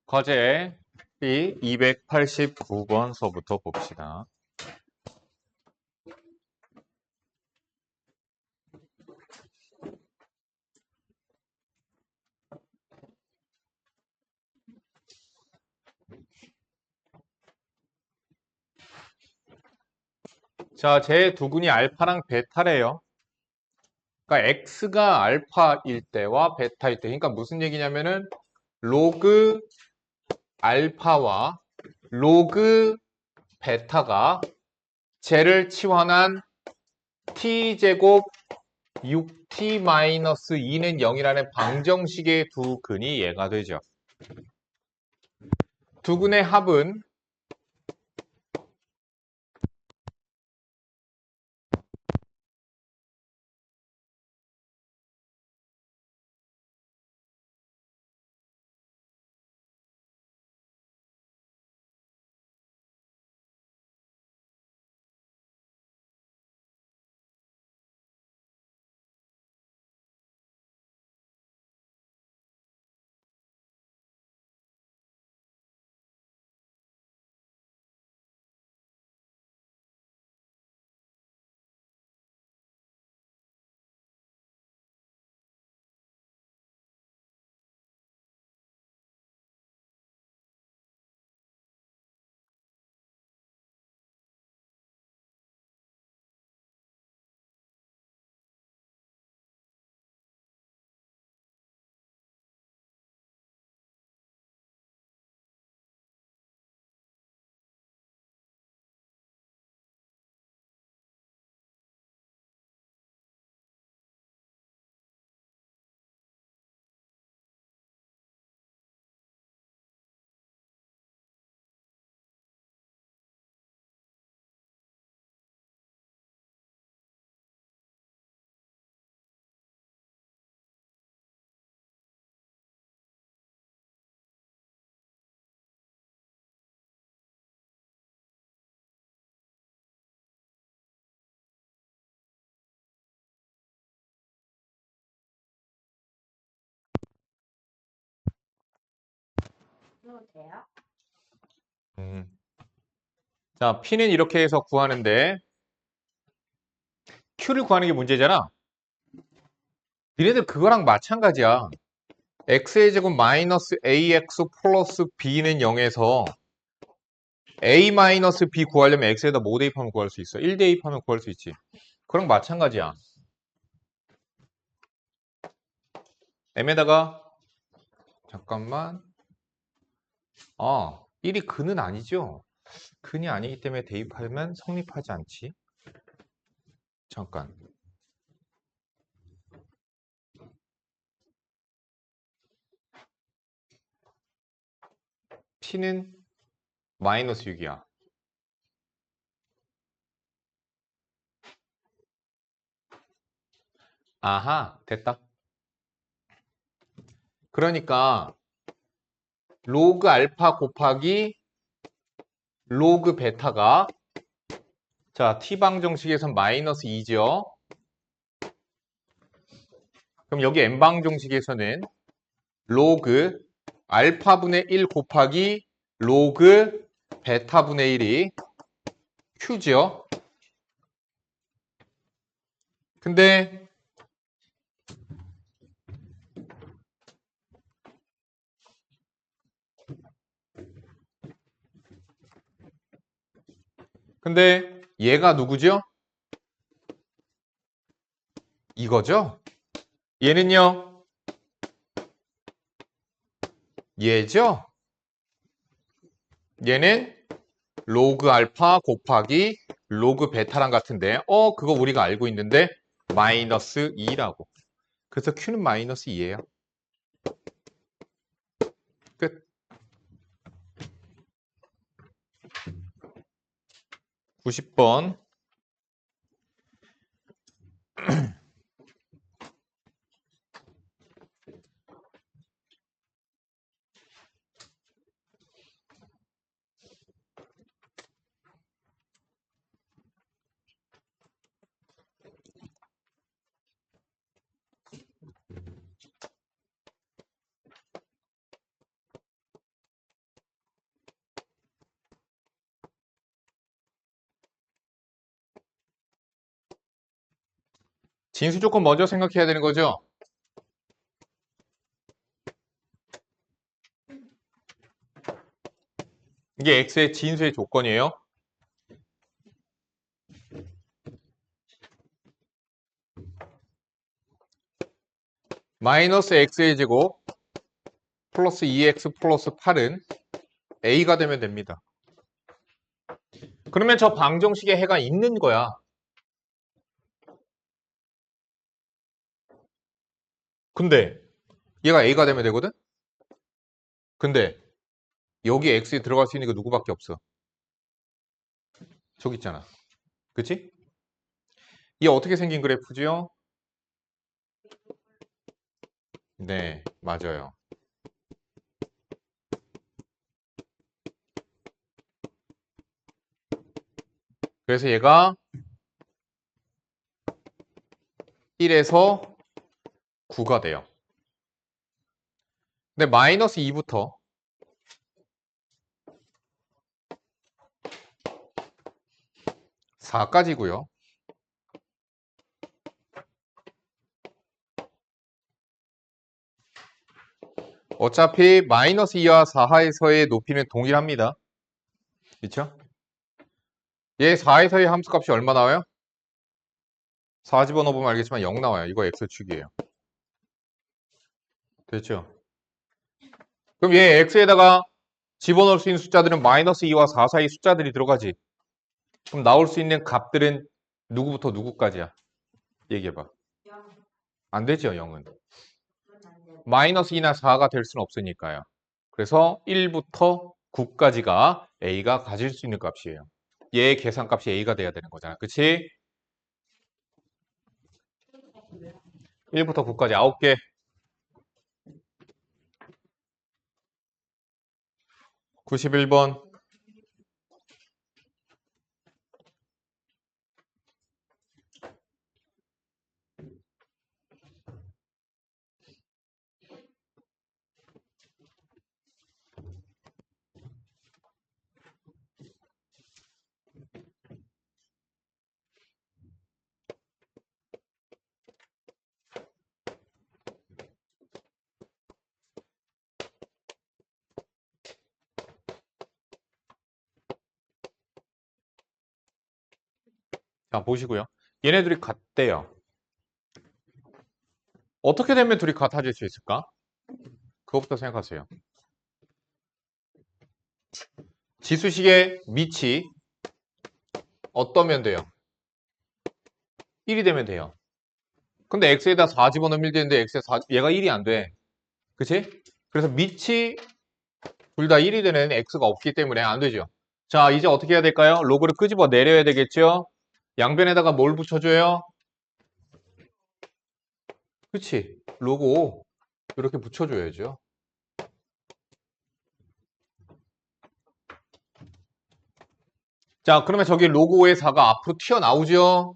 과제 B 289번서부터 봅시다. 자, 제 두근이 알파랑 베타래요. 그러니까 X가 알파일 때와 베타일 때. 그러니까 무슨 얘기냐면은 로그 알파와 로그 베타가 쟤를 치환한 t제곱 6t-2는 0이라는 방정식의 두 근이 얘가 되죠. 두 근의 합은 자, P는 이렇게 해서 구하는데 Q를 구하는 게 문제잖아. 니네들 그거랑 마찬가지야. x의 제곱 마이너스 ax 플러스 b는 0에서 a 마이너스 b 구하려면 x에다 뭐 대입하면 구할 수 있어? 1 대입하면 구할 수 있지. 그랑 마찬가지야. m에다가 잠깐만 1이 근은 아니죠. 근이 아니기 때문에 대입하면 성립하지 않지. 잠깐. p는 마이너스 6이야. 아하, 됐다. 그러니까 로그 알파 곱하기 로그 베타가 자, t방정식에선 마이너스 2죠. 그럼 여기 n방정식에서는 로그 알파분의 1 곱하기 로그 베타분의 1이 q죠. 근데 얘가 누구죠? 이거죠? 얘는요? 얘죠? 얘는 로그 알파 곱하기 로그 베타랑 같은데 그거 우리가 알고 있는데 마이너스 2라고. 그래서 q는 마이너스 2예요. 끝. 90번. 진수 조건 먼저 생각해야 되는 거죠. 이게 x의 진수의 조건이에요. 마이너스 x의 제곱 플러스 2x 플러스 8은 a가 되면 됩니다. 그러면 저 방정식에 해가 있는 거야. 근데 얘가 a가 되면 되거든? 근데 여기 x에 들어갈 수 있는 게 누구밖에 없어. 저기 있잖아. 그치? 이게 어떻게 생긴 그래프지요? 네, 맞아요. 그래서 얘가 1에서 9가 돼요. 근데 마이너스 2부터 4까지고요. 어차피 마이너스 2와 4하에서의 높이는 동일합니다. 그렇죠? 얘 4에서의 함수값이 얼마 나와요? 4 집어넣어보면 알겠지만 0 나와요. 이거 x축이에요. 됐죠? 그럼 얘 x에다가 집어넣을 수 있는 숫자들은 마이너스 2와 4 사이 숫자들이 들어가지. 그럼 나올 수 있는 값들은 누구부터 누구까지야? 얘기해봐. 안 되죠, 0은. 마이너스 2나 4가 될 수는 없으니까요. 그래서 1부터 9까지가 a가 가질 수 있는 값이에요. 얘의 계산값이 a가 돼야 되는 거잖아. 그치? 1부터 9까지 9개. 91번. 자, 보시고요. 얘네들이 같대요. 어떻게 되면 둘이 같아질 수 있을까? 그것부터 생각하세요. 지수식의 밑이 어떠면 돼요? 1이 되면 돼요. 근데 x에다 4 집어넣으면 1 되는데 x에 4, 얘가 1이 안 돼. 그치? 그래서 밑이 둘 다 1이 되는 x가 없기 때문에 안 되죠. 자, 이제 어떻게 해야 될까요? 로그를 끄집어 내려야 되겠죠? 양변에다가 뭘 붙여줘요? 그치? 로그 5 이렇게 붙여줘야죠. 자, 그러면 저기 로그 5의 4가 앞으로 튀어나오죠?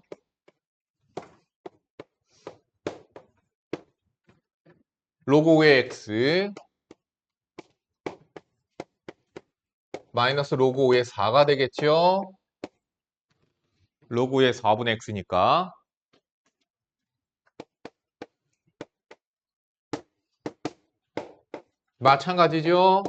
로그 5의 x 마이너스 로그 5의 4가 되겠죠? 로그 5의 4분의 x니까. 마찬가지죠?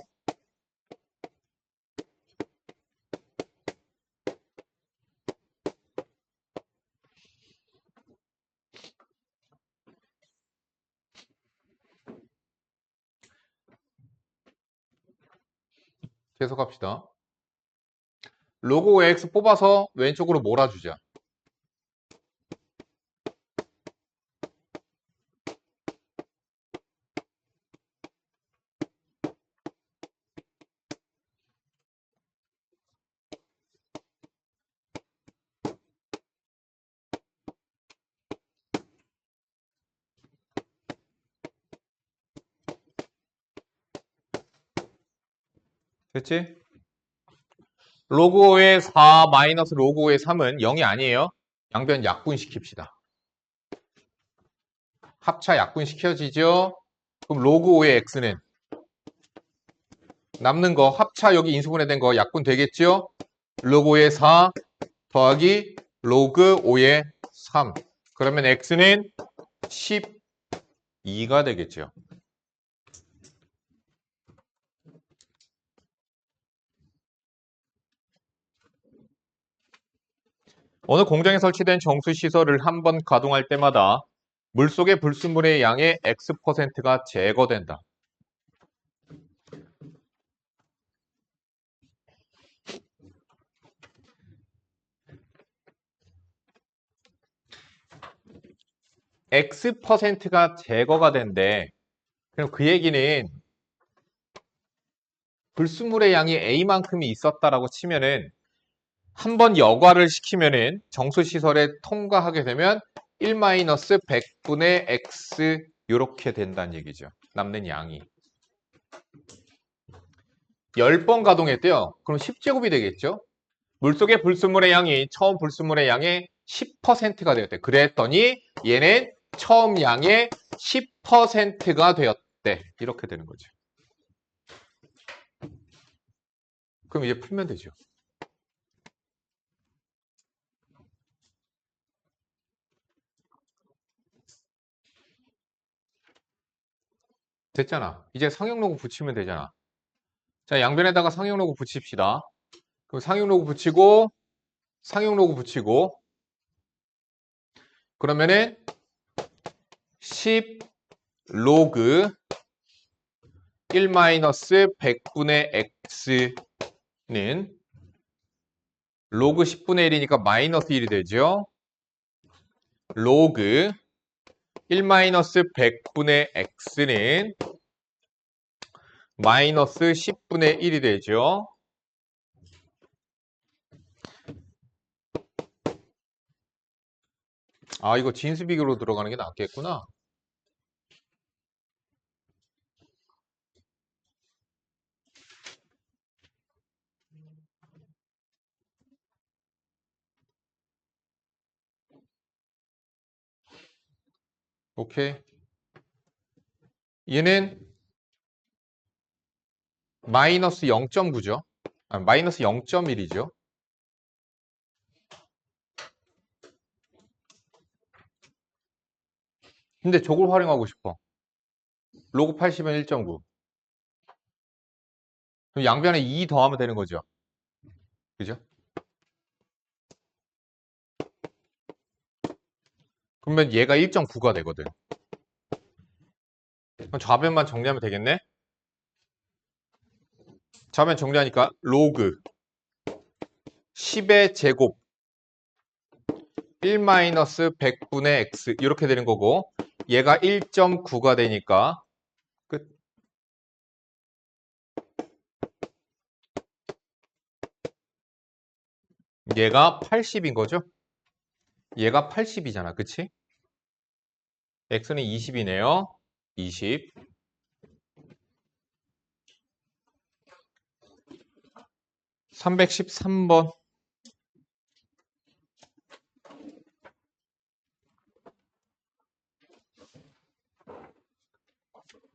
계속합시다. 로그 5의 x 뽑아서 왼쪽으로 몰아주자. 됐지? 로그 5의 4 마이너스 로그 5의 3은 0이 아니에요. 양변 약분시킵시다. 합차 약분시켜지죠? 그럼 로그 5의 x는 남는 거 합차 여기 인수분해 된 거 약분 되겠죠? 로그 5의 4 더하기 로그 5의 3 그러면 x는 12가 되겠죠. 어느 공장에 설치된 정수시설을 한 번 가동할 때마다 물속의 불순물의 양의 X%가 제거된다. X%가 제거가 된대. 그럼 그 얘기는 불순물의 양이 A만큼이 있었다라고 치면은 한 번 여과를 시키면은 정수시설에 통과하게 되면 1-100분의 X 이렇게 된다는 얘기죠. 남는 양이. 10번 가동했대요. 그럼 10제곱이 되겠죠? 물속의 불순물의 양이 처음 불순물의 양의 10%가 되었대. 그랬더니 얘는 처음 양의 10%가 되었대. 이렇게 되는 거죠. 그럼 이제 풀면 되죠. 됐잖아. 이제 상용로그 붙이면 되잖아. 자, 양변에다가 상용로그 붙입시다. 그럼 상용로그 붙이고 상용로그 붙이고 그러면은 10 로그 1-100분의 x는 로그 10분의 1이니까 마이너스 1이 되죠. 로그 1-100분의 x는 마이너스 10분의 1이 되죠. 아, 이거 진수비교로 들어가는 게 낫겠구나. 오케이. 얘는 마이너스 0.9죠. 아, 마이너스 0.1이죠. 근데 저걸 활용하고 싶어. 로그 80은 1.9. 그럼 양변에 2 더하면 되는 거죠. 그죠? 그러면 얘가 1.9가 되거든. 그럼 좌변만 정리하면 되겠네? 좌변 정리하니까 로그 10의 제곱 1-100분의 x 이렇게 되는 거고 얘가 1.9가 되니까 끝. 얘가 80인 거죠? 얘가 80이잖아. 그치? x는 20이네요. 20. 313번.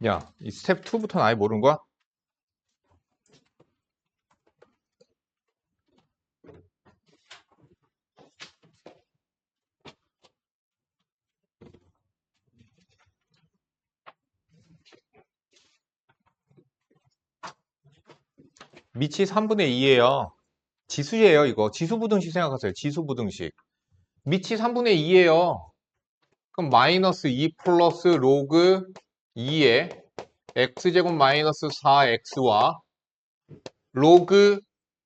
야, 이 스텝 2부터는 아예 모르는 거야? 밑이 3분의 2예요. 지수예요, 이거. 지수부등식 생각하세요. 지수부등식. 밑이 3분의 2예요. 그럼 마이너스 2 플러스 로그 2에 x제곱 마이너스 4x와 로그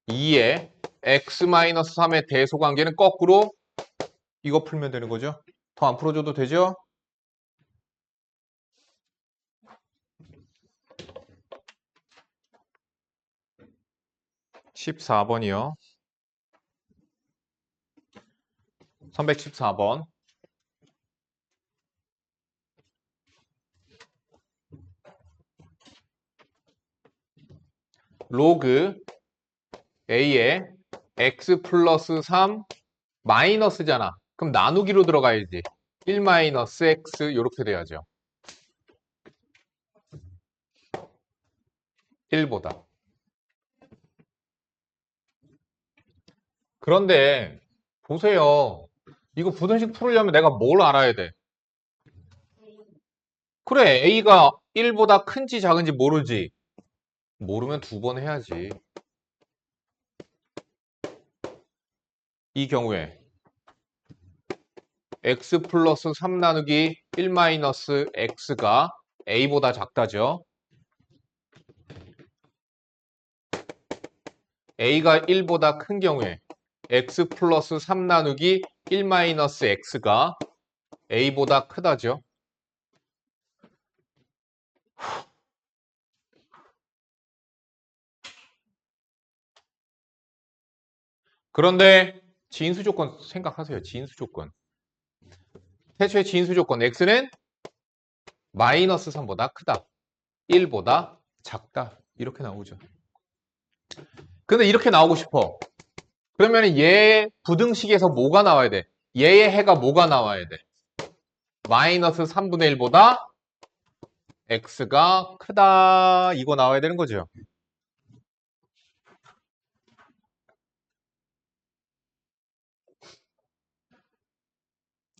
2에 x 마이너스 3의 대소관계는 거꾸로 이거 풀면 되는 거죠. 더 안 풀어줘도 되죠? (14번이요) 314번 로그 a에 x 플러스 3 마이너스잖아. 그럼 나누기로 들어가야지. 1 마이너스 x 이렇게 돼야죠. 1보다. 그런데 보세요. 이거 부등식 풀으려면 내가 뭘 알아야 돼? 그래, A가 1보다 큰지 작은지 모르지. 모르면 두 번 해야지. 이 경우에 x 플러스 3 나누기 1 마이너스 x가 a보다 작다죠. a가 1보다 큰 경우에 x 플러스 3 나누기 1 마이너스 x가 a보다 크다죠. 그런데 진수 조건 생각하세요. 진수 조건. 태초의 진수 조건 x는 마이너스 3보다 크다. 1보다 작다. 이렇게 나오죠. 근데 이렇게 나오고 싶어. 그러면 얘 부등식에서 뭐가 나와야 돼? 얘의 해가 뭐가 나와야 돼? 마이너스 3분의 1보다 x가 크다. 이거 나와야 되는 거죠.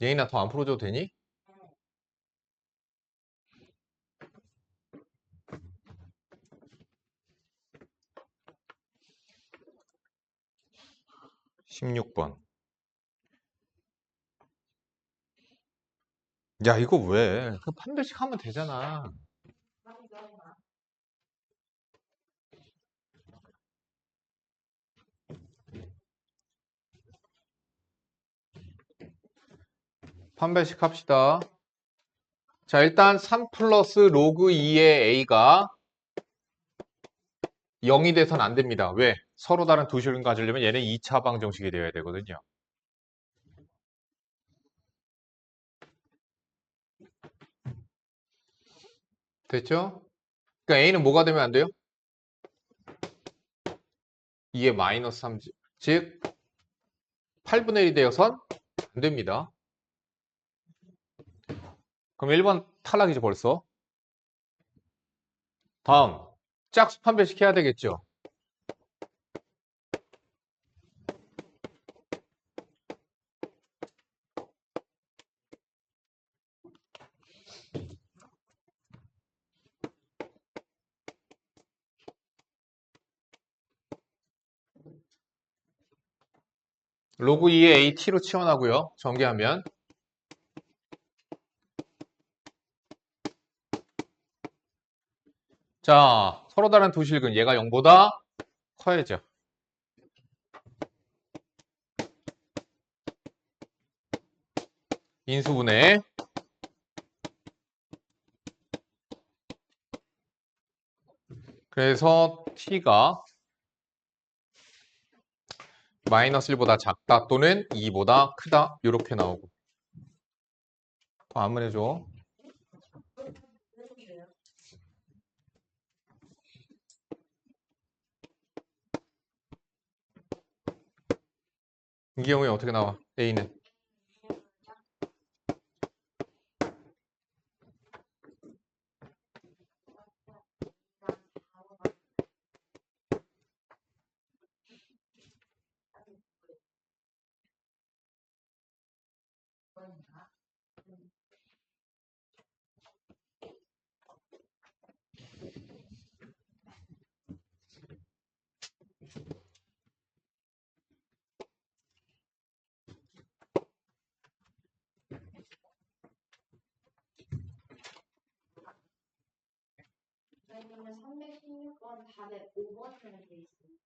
얘이나 더 안 풀어줘도 되니? 16번. 야, 이거 왜? 그 판별식 하면 되잖아. 판별식 합시다. 자, 일단 3 플러스 로그 2의 a가 0이 돼서는 안 됩니다. 왜? 서로 다른 두 식을 가지려면 얘는 2차 방정식이 되어야 되거든요. 됐죠? 그러니까 a는 뭐가 되면 안 돼요? 2의 마이너스 3, 즉 8분의 1이 되어선 안 됩니다. 그럼 1번 탈락이죠, 벌써. 다음, 짝수 판별식 해야 되겠죠? 로그 2의 AT로 치환하고요. 전개하면 자, 서로 다른 두 실근 얘가 0보다 커야죠. 인수분해. 그래서 t가 마이너스 1보다 작다 또는 2보다 크다 이렇게 나오고. 더 안문 해줘. 이 경우에 어떻게 나와? A는 왜냐면 316번 답에 5번으로 돼 있어요.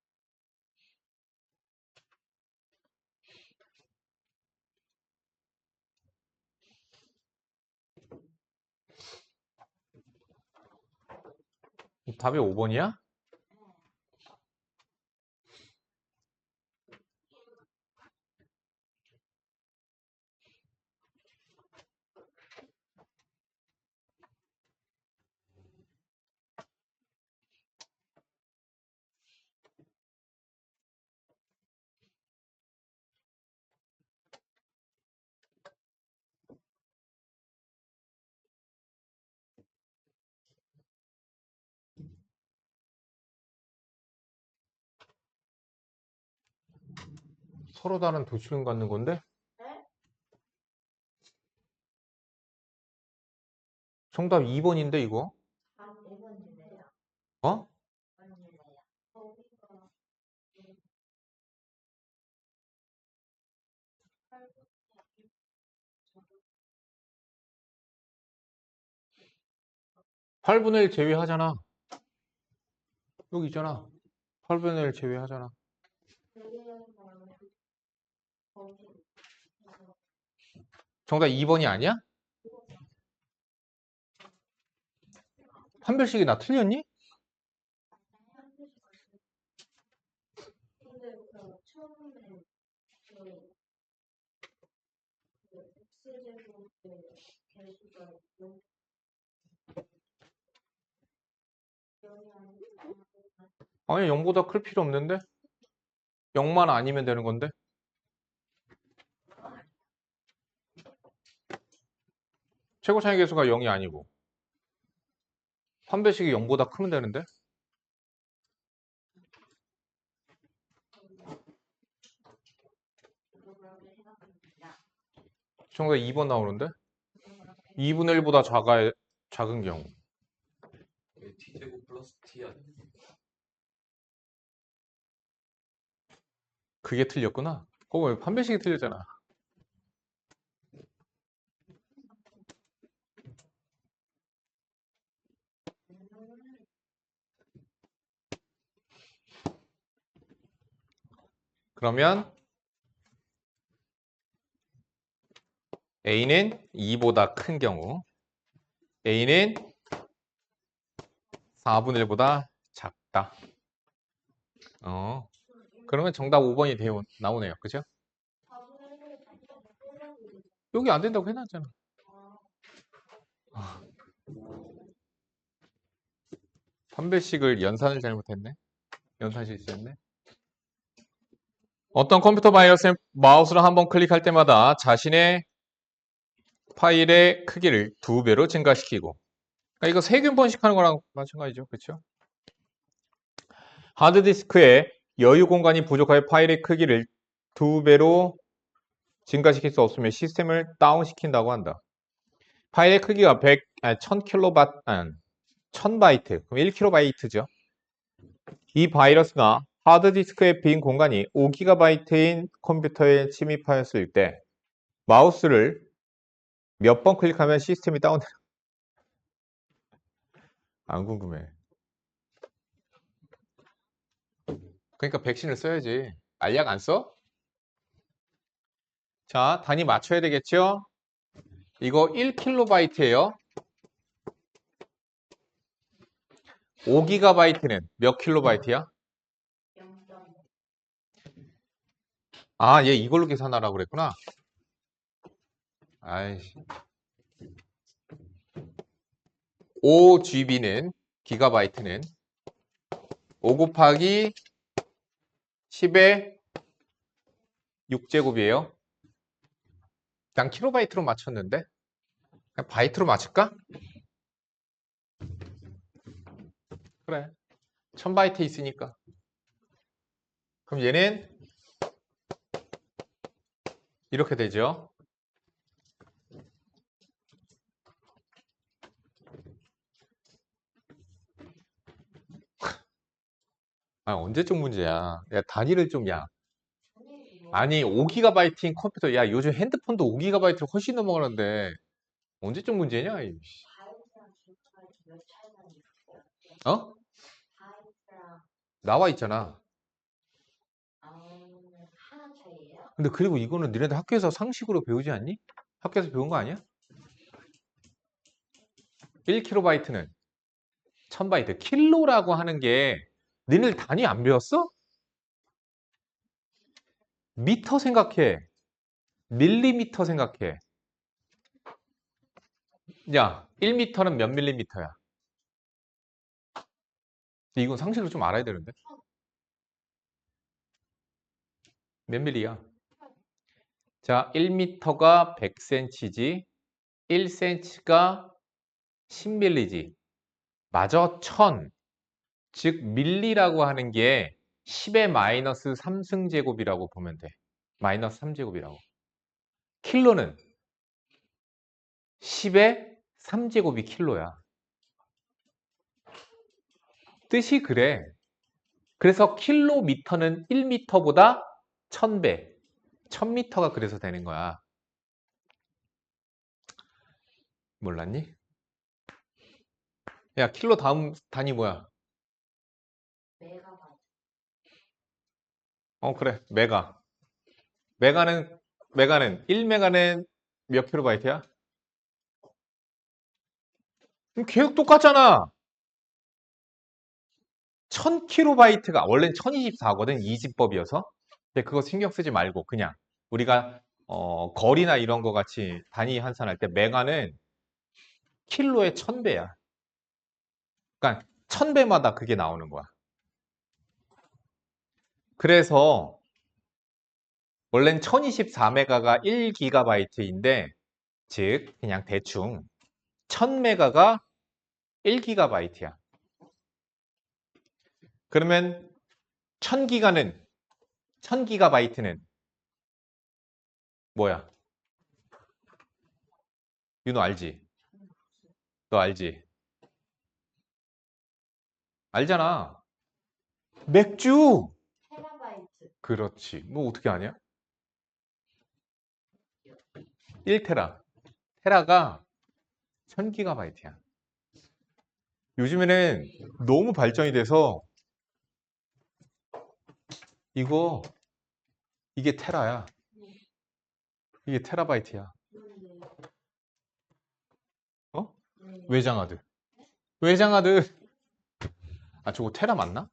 답이 5번이야? 서로 다른 두 실근 갖는 건데? 네? 정답 2번인데 이거? 한 5번이네요. 어? 5번이네요. 거기서 8분의 1 제외하잖아. 여기 있잖아. 8분의 1 제외하잖아. 정답 2번이 아니야? 판별식이 나 틀렸니? 근데 그 처음에 그 X제곱 개수가 0이 아니고 아니 0보다 클 필요 없는데? 0만 아니면 되는 건데? 최고 차이 계수가 0이 아니고 판별식이 0보다 크면 되는데? 정답 2번 나오는데? 2분의 1보다 작은 경우. t제곱 플러스 t 아니야? 그게 틀렸구나. 왜 판별식이 틀렸잖아. 그러면 A는 2보다 큰 경우, A는 4분의 1보다 작다. 그러면 정답 5번이 나오네요. 그죠? 여기 안 된다고 해놨잖아. 판별식을 연산을 잘못했네. 연산 실수했네. 어떤 컴퓨터 바이러스는 마우스를 한번 클릭할 때마다 자신의 파일의 크기를 2배로 증가시키고, 그러니까 이거 세균번식 하는 거랑 마찬가지죠. 그렇죠? 하드디스크에 여유 공간이 부족하여 파일의 크기를 2배로 증가시킬 수 없으면 시스템을 다운시킨다고 한다. 파일의 크기가 1000바이트, 그럼 1kb죠. 이 바이러스가 하드디스크의 빈 공간이 5GB인 컴퓨터에 침입하였을 때 마우스를 몇 번 클릭하면 시스템이 다운돼? 안 궁금해. 그러니까 백신을 써야지. 알약 안 써? 자, 단위 맞춰야 되겠죠? 이거 1kb예요. 5GB는 몇 킬로바이트야? 0.5. 아, 얘 이걸로 계산하라고 그랬구나. 아이씨. 5GB는 기가바이트는 5 곱하기 10의 6제곱이에요. 그냥 킬로바이트로 맞췄는데? 그냥 바이트로 맞출까? 그래. 1000바이트 있으니까. 그럼 얘는 이렇게 되죠. 아, 언제적 문제야. 야, 단위를 좀, 야. 아니, 5GB인 컴퓨터, 야, 요즘 핸드폰도 5GB로 훨씬 넘어가는데, 언제적 문제냐? 이씨. 바이트랑 기가바이트 몇 차이가 있어요? 어? 바이트랑 나와 있잖아. 하나 차이예요? 근데 그리고 이거는 니네들 학교에서 상식으로 배우지 않니? 학교에서 배운 거 아니야? 1kb는 1000바이트. 킬로라고 하는 게 니네들 단위 안 배웠어? 미터 생각해. 밀리미터 생각해. 야, 1미터는 몇 밀리미터야? 이건 상식으로 좀 알아야 되는데. 몇 밀리야? 자, 1미터가 100cm지. 1cm가 10밀리지. 맞아, 1000. 즉, 밀리라고 하는 게 10의 마이너스 3승제곱이라고 보면 돼. 마이너스 3제곱이라고. 킬로는 10의 3제곱이 킬로야. 뜻이 그래. 그래서 킬로미터는 1미터보다 1000배. 1000미터가 그래서 되는 거야. 몰랐니? 야, 킬로 다음 단위 뭐야? 메가바이트. 그래. 메가. 메가는 1메가는 몇 킬로바이트야? 그럼 계속 똑같잖아. 1000킬로바이트가 원래는 1024거든. 이집법이어서. 근데 그거 신경 쓰지 말고 그냥 우리가 거리나 이런 거 같이 단위 환산할 때 메가는 킬로의 1000배야. 그러니까 1000배마다 그게 나오는 거야. 그래서 원래는 1024메가가 1기가바이트인데 즉 그냥 대충 1000메가가 1기가바이트야. 그러면 1000기가바이트는 뭐야? 윤호 알지? 너 알지? 알잖아. 맥주. 테라바이트. 그렇지. 뭐 어떻게 아냐? 1테라. 테라가 1000기가바이트야. 요즘에는 너무 발전이 돼서 이게 테라야. 이게 테라바이트야. 어? 외장하드. 외장하드. 아, 저거 테라 맞나?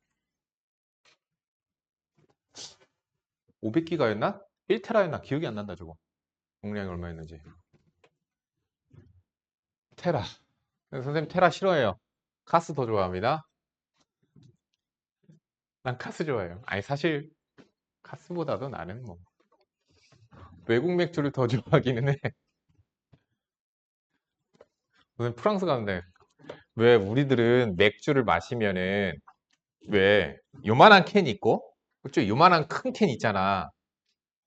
500기가였나? 1테라였나? 기억이 안 난다, 저거. 용량이 얼마였는지. 테라. 선생님 테라 싫어해요. 카스 더 좋아합니다. 난 카스 좋아해요. 아니, 사실 카스보다도 나는 뭐 외국 맥주를 더 좋아하기는 해. 오늘 프랑스 가는데 왜 우리들은 맥주를 마시면은 왜 요만한 캔 있고 그쪽 요만한 큰 캔 있잖아.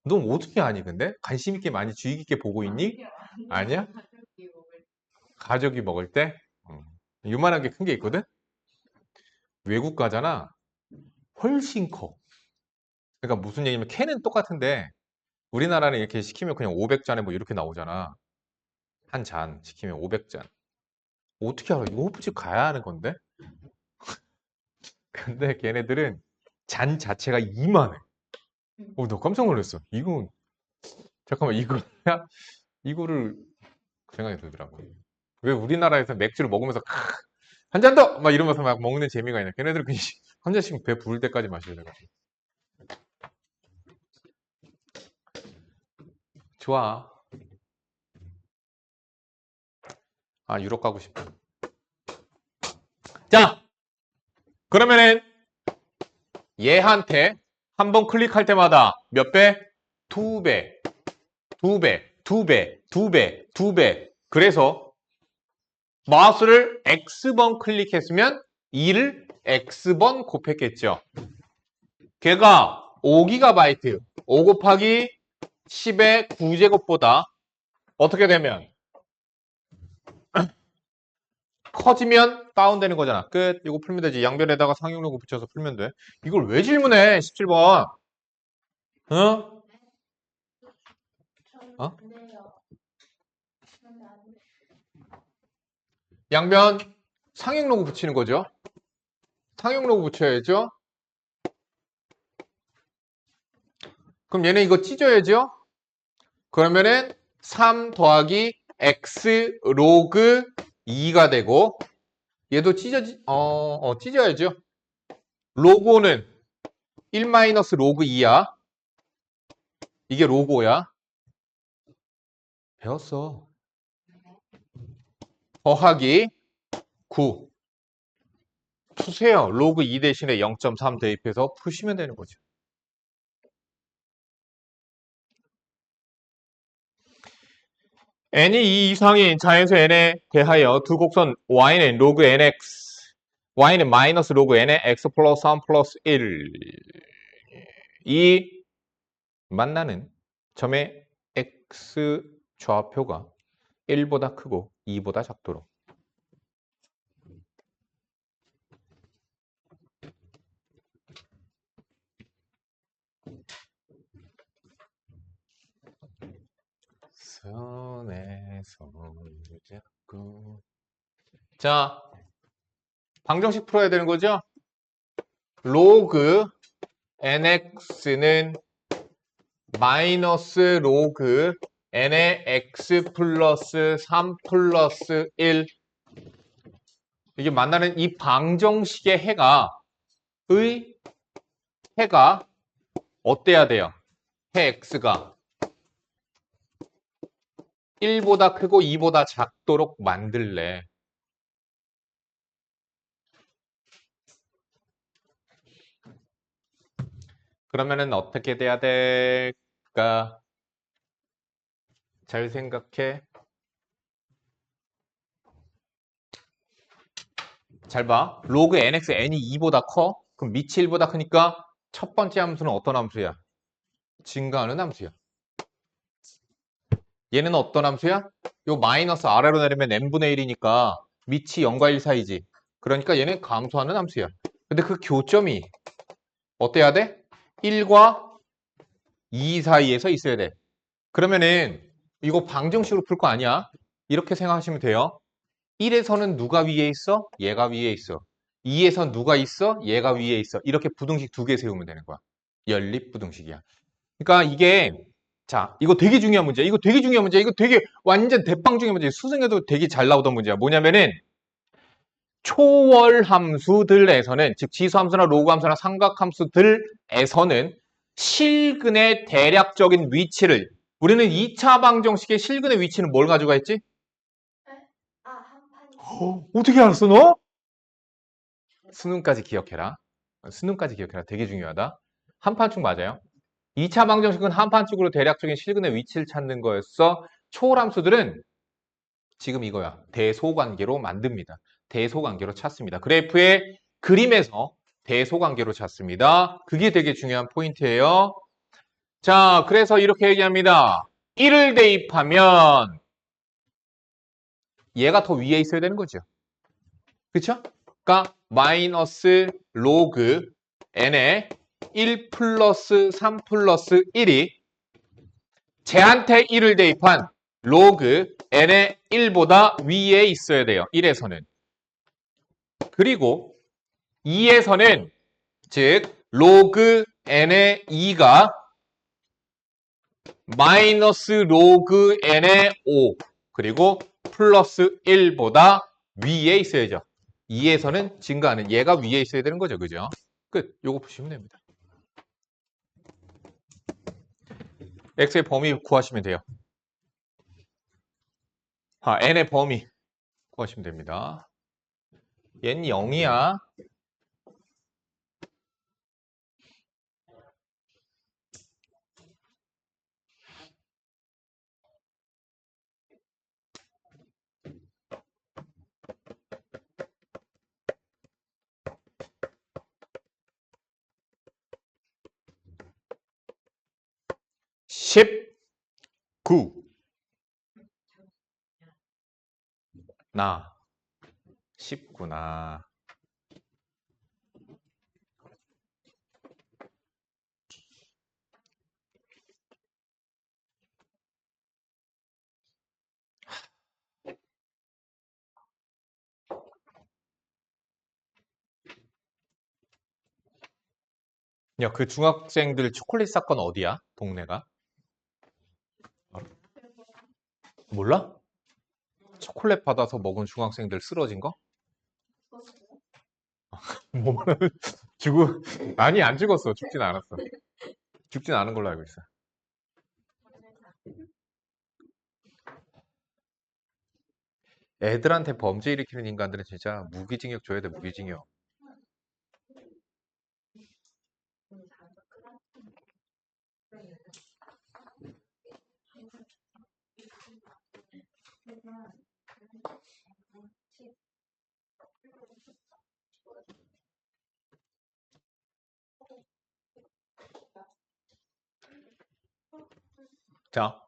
넌 어떻게 아니 근데? 관심 있게 많이 주의 깊게 보고 있니? 아니야? 가족이 먹을 때? 요만한 게 큰 게 있거든? 외국 가잖아. 훨씬 커. 그러니까 무슨 얘기냐면 캔은 똑같은데 우리나라는 이렇게 시키면 그냥 500잔에 뭐 이렇게 나오잖아. 한 잔 시키면 500잔. 어떻게 알아? 이거 호프집 가야 하는 건데? 근데 걔네들은 잔 자체가 이만해. 나 깜짝 놀랐어. 잠깐만, 이거를 그 생각이 들더라고. 왜 우리나라에서 맥주를 먹으면서 한 잔 더! 막 이러면서 막 먹는 재미가 있나? 걔네들은 그냥 한 잔씩 배 부를 때까지 마셔야 돼가지고. 좋아. 아, 유럽 가고 싶다. 자, 그러면은 얘한테 한 번 클릭할 때마다 몇 배? 2배, 2배, 2배, 2배, 2배. 그래서 마우스를 X번 클릭했으면 2를 X번 곱했겠죠. 걔가 5GB, 5 곱하기 10의 9제곱보다 어떻게 되면 커지면 다운되는 거잖아. 끝. 이거 풀면 되지. 양변에다가 상용로고 붙여서 풀면 돼. 이걸 왜 질문해? 17번. 어? 어? 양변 상용로고 붙이는 거죠. 상용로고 붙여야죠. 그럼 얘는 이거 찢어야죠. 그러면은 3 더하기 x 로그 2가 되고 얘도 찢어야죠. 로그 5는 1 마이너스 로그 2야. 이게 로그 5야. 배웠어. 더하기 9. 푸세요. 로그 2 대신에 0.3 대입해서 푸시면 되는 거죠. n이 2 이상인 자연수 n에 대하여 두 곡선 y는 로그 nx, y는 마이너스 로그 n의 x 플러스 3 플러스 1. 이 만나는 점의 x 좌표가 1보다 크고 2보다 작도록. 손에 손을 잡고. 자, 방정식 풀어야 되는 거죠? 로그 nx는 마이너스 로그 n의 x 플러스 3 플러스 1. 이게 만나는 이 방정식의 해가 어때야 돼요? 해 x가 1보다 크고 2보다 작도록 만들래. 그러면은 어떻게 돼야 될까? 잘 생각해. 잘 봐. 로그 nx n이 2보다 커? 그럼 밑이 1보다 크니까 첫 번째 함수는 어떤 함수야? 증가하는 함수야. 얘는 어떤 함수야? 요 마이너스 아래로 내리면 n분의 1이니까 밑이 0과 1 사이지. 그러니까 얘는 감소하는 함수야. 근데 그 교점이 어때야 돼? 1과 2 사이에서 있어야 돼. 그러면은 이거 방정식으로 풀 거 아니야? 이렇게 생각하시면 돼요. 1에서는 누가 위에 있어? 얘가 위에 있어. 2에선 누가 있어? 얘가 위에 있어. 이렇게 부등식 두 개 세우면 되는 거야. 연립부등식이야. 그러니까 이게 자, 이거 되게 중요한 문제야. 이거 되게 중요한 문제야. 이거 되게 완전 대빵 중요한 문제야. 수능에도 되게 잘 나오던 문제야. 뭐냐면은 초월 함수들에서는 즉 지수함수나 로그함수나 삼각함수들에서는 실근의 대략적인 위치를 우리는 2차 방정식의 실근의 위치는 뭘 가져가 있지? 한판 어떻게 알았어 너? 수능까지 기억해라. 수능까지 기억해라. 되게 중요하다. 한판축 맞아요. 2차 방정식은 한판축으로 대략적인 실근의 위치를 찾는 거였어. 초월함수들은 지금 이거야. 대소관계로 만듭니다. 대소관계로 찾습니다. 그래프의 그림에서 대소관계로 찾습니다. 그게 되게 중요한 포인트예요. 자, 그래서 이렇게 얘기합니다. 1을 대입하면 얘가 더 위에 있어야 되는 거죠. 그쵸? 그러니까 마이너스 로그 n의 1 플러스 3 플러스 1이 쟤한테 1을 대입한 로그 n의 1보다 위에 있어야 돼요. 1에서는. 그리고 2에서는 즉 로그 n의 2가 마이너스 로그 n의 5 그리고 플러스 1보다 위에 있어야죠. 2에서는 증가하는 얘가 위에 있어야 되는 거죠. 그죠? 끝. 요거 푸시면 됩니다. x의 범위 구하시면 돼요. n의 범위 구하시면 됩니다. 얘는 0이야. (19) 나 19나 야, 그 중학생들 초콜릿 사건 어디야? 동네가? 몰라? 초콜릿 받아서 먹은 중학생들 쓰러진 거? 뭐 죽어 아니 안 죽었어. 죽진 않았어. 죽진 않은 걸로 알고 있어. 애들한테 범죄 일으키는 인간들은 진짜 무기징역 줘야 돼. 무기징역. 자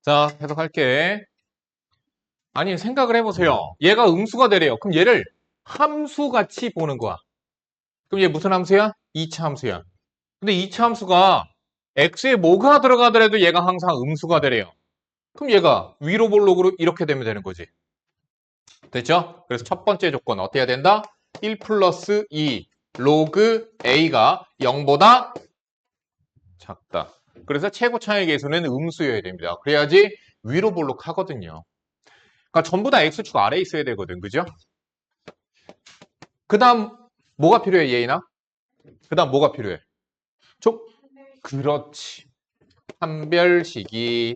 자, 해석할게. 아니, 생각을 해보세요. 얘가 음수가 되래요. 그럼 얘를 함수같이 보는 거야. 그럼 얘 무슨 함수야? 2차 함수야. 근데 2차 함수가 x에 뭐가 들어가더라도 얘가 항상 음수가 되래요. 그럼 얘가 위로 볼록으로 이렇게 되면 되는 거지. 됐죠? 그래서 첫 번째 조건 어떻게 해야 된다? 1 플러스 2 로그 a가 0보다 작다. 그래서 최고 차의 계수는 음수여야 됩니다. 그래야지 위로 볼록 하거든요. 그러니까 전부 다 x축 아래에 있어야 되거든. 그죠? 그 다음 뭐가 필요해, 예인아? 그 다음 뭐가 필요해? 좀 그렇지. 판별식이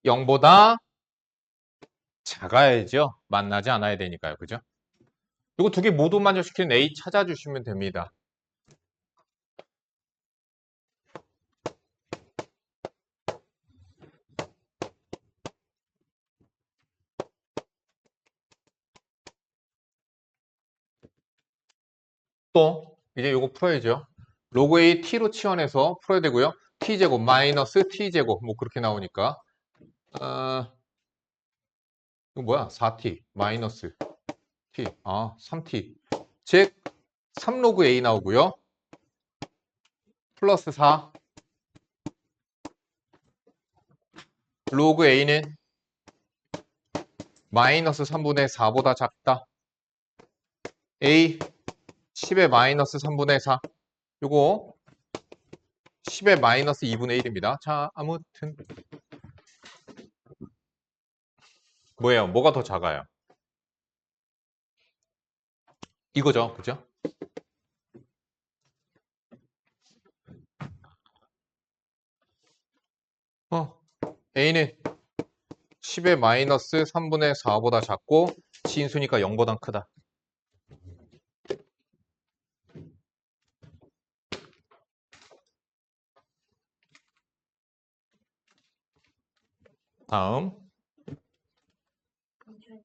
0보다 작아야죠. 만나지 않아야 되니까요. 그죠? 이거 두 개 모두 만족시키는 A 찾아주시면 됩니다. 또 이제 이거 풀어야죠. 로그 A t로 치환해서 풀어야 되고요. t제곱 마이너스 t제곱 뭐 그렇게 나오니까 이거 뭐야? 4t 마이너스 t 3t 즉 3로그 A 나오고요. 플러스 4 로그 A는 마이너스 3분의 4보다 작다. A 10의 마이너스 3분의 4 요거 10의 마이너스 2분의 1입니다. 자, 아무튼 뭐예요? 뭐가 더 작아요? 이거죠. 그죠? A는 10의 마이너스 3분의 4보다 작고 진수니까 0보다 크다. 다음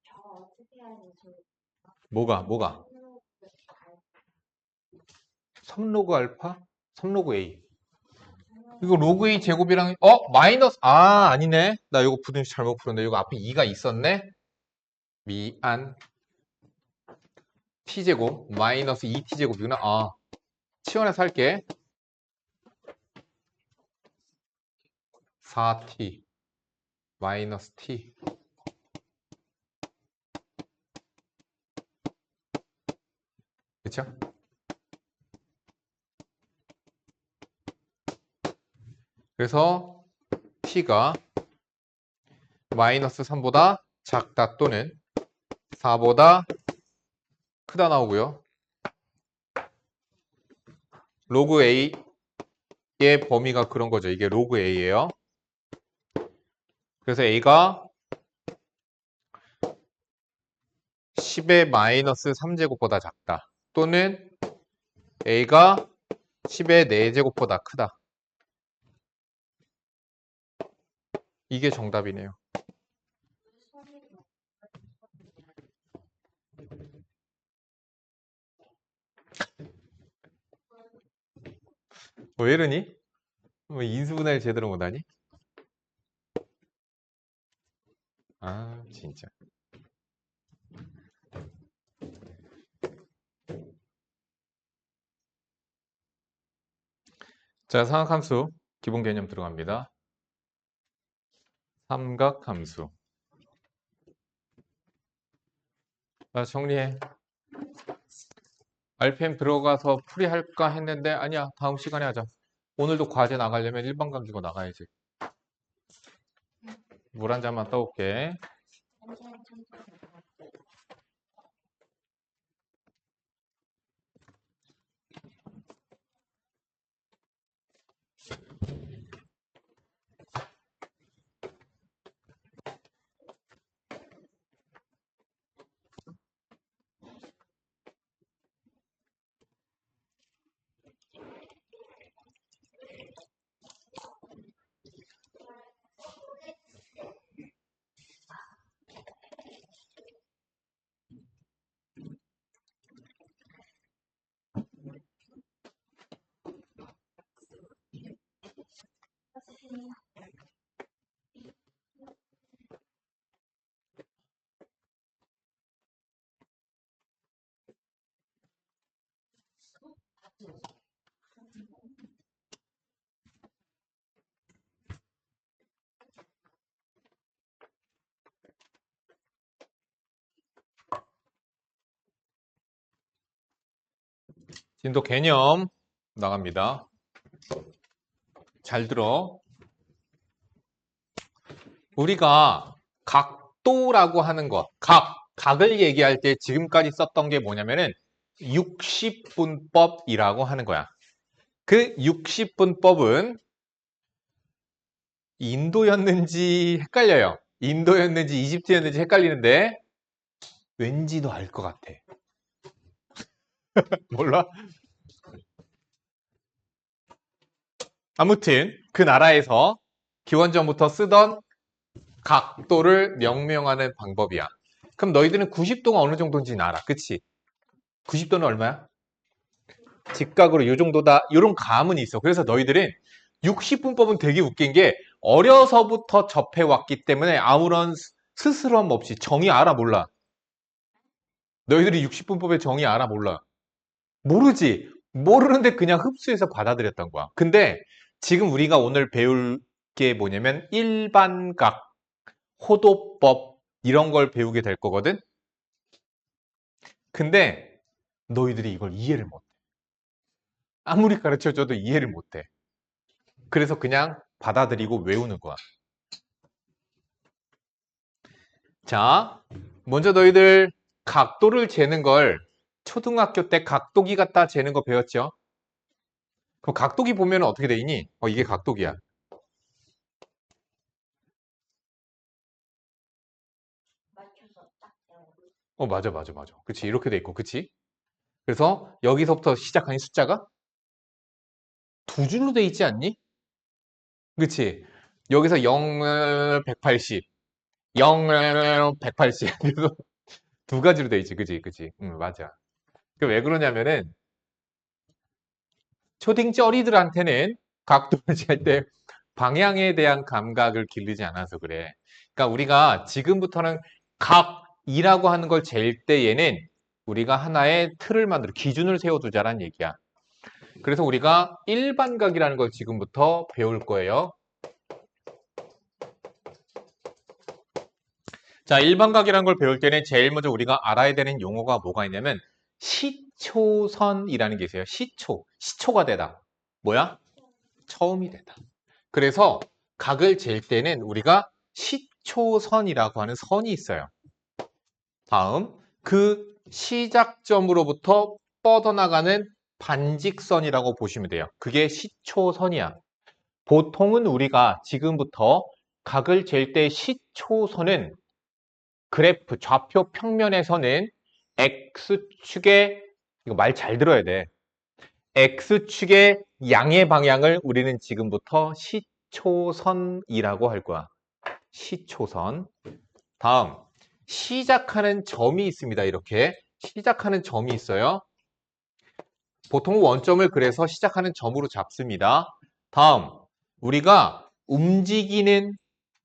저 어떻게 해야 되죠? 뭐가? 3로그 알파? 3로그 A 이거 로그 A 제곱이랑 마이너스 아니네. 나 이거 부등식 잘못 풀었네. 이거 앞에 2가 있었네. 미안. t제곱 마이너스 2t제곱이구나. 치환해서 할게. 4t 마이너스 t 그쵸? 그래서 t가 마이너스 3보다 작다 또는 4보다 크다 나오고요. 로그 A의 범위가 그런 거죠. 이게 로그 A예요. 그래서 A가 10의 마이너스 3제곱보다 작다. 또는 A가 10의 4제곱보다 크다. 이게 정답이네요. 왜 이러니? 뭐 인수분해를 제대로 못하니? 진짜. 자, 삼각함수 기본 개념 들어갑니다. 삼각함수. 자, 정리해. RPM 들어가서 풀이할까 했는데 아니야. 다음 시간에 하자. 오늘도 과제 나가려면 일반 강좌고 나가야지. 물 한 잔만 떠올게. 진도 개념 나갑니다. 잘 들어. 우리가 각도라고 하는 것, 각을 얘기할 때 지금까지 썼던 게 뭐냐면은 60분법이라고 하는 거야. 그 60분법은 인도였는지 헷갈려요. 인도였는지 이집트였는지 헷갈리는데 왠지 너 알 것 같아. 몰라? 아무튼 그 나라에서 기원전부터 쓰던 각도를 명명하는 방법이야. 그럼 너희들은 90도가 어느 정도인지는 알아. 그치? 90도는 얼마야? 직각으로 이 정도다. 이런 감은 있어. 그래서 너희들은 60분법은 되게 웃긴 게 어려서부터 접해왔기 때문에 아무런 스스럼 없이 정의 알아 몰라. 너희들이 60분법의 정의 알아 몰라. 모르지. 모르는데 그냥 흡수해서 받아들였던 거야. 근데 지금 우리가 오늘 배울 게 뭐냐면 일반각, 호도법 이런 걸 배우게 될 거거든. 근데 너희들이 이걸 이해를 못해. 아무리 가르쳐줘도 이해를 못해. 그래서 그냥 받아들이고 외우는 거야. 자, 먼저 너희들 각도를 재는 걸 초등학교 때 각도기 갖다 재는 거 배웠죠? 그럼 각도기 보면 어떻게 돼 있니? 이게 각도기야. 맞춰서 딱 배워. 맞아, 맞아, 맞아. 그치, 이렇게 돼 있고, 그치? 그래서 여기서부터 시작하는 숫자가 두 줄로 돼 있지 않니? 그치? 여기서 0을 180, 0을 180. 그래서 두 가지로 돼 있지, 그치, 그치? 응, 맞아. 그 왜 그러냐면은 초딩 쩌리들한테는 각도를 잴 때 방향에 대한 감각을 기르지 않아서 그래. 그러니까 우리가 지금부터는 각이라고 하는 걸 잴 때에는 우리가 하나의 틀을 만들어 기준을 세워두자라는 얘기야. 그래서 우리가 일반각이라는 걸 지금부터 배울 거예요. 자, 일반각이라는 걸 배울 때는 제일 먼저 우리가 알아야 되는 용어가 뭐가 있냐면 시초선이라는 게 있어요. 시초가 되다. 뭐야? 처음이 되다. 그래서 각을 잴 때는 우리가 시초선이라고 하는 선이 있어요. 다음, 그 시작점으로부터 뻗어나가는 반직선이라고 보시면 돼요. 그게 시초선이야. 보통은 우리가 지금부터 각을 잴 때 시초선은 그래프 좌표 평면에서는 X축의, 이거 말 잘 들어야 돼. X축의 양의 방향을 우리는 지금부터 시초선이라고 할 거야. 시초선. 다음, 시작하는 점이 있습니다. 이렇게 시작하는 점이 있어요. 보통 원점을 그래서 시작하는 점으로 잡습니다. 다음, 우리가 움직이는,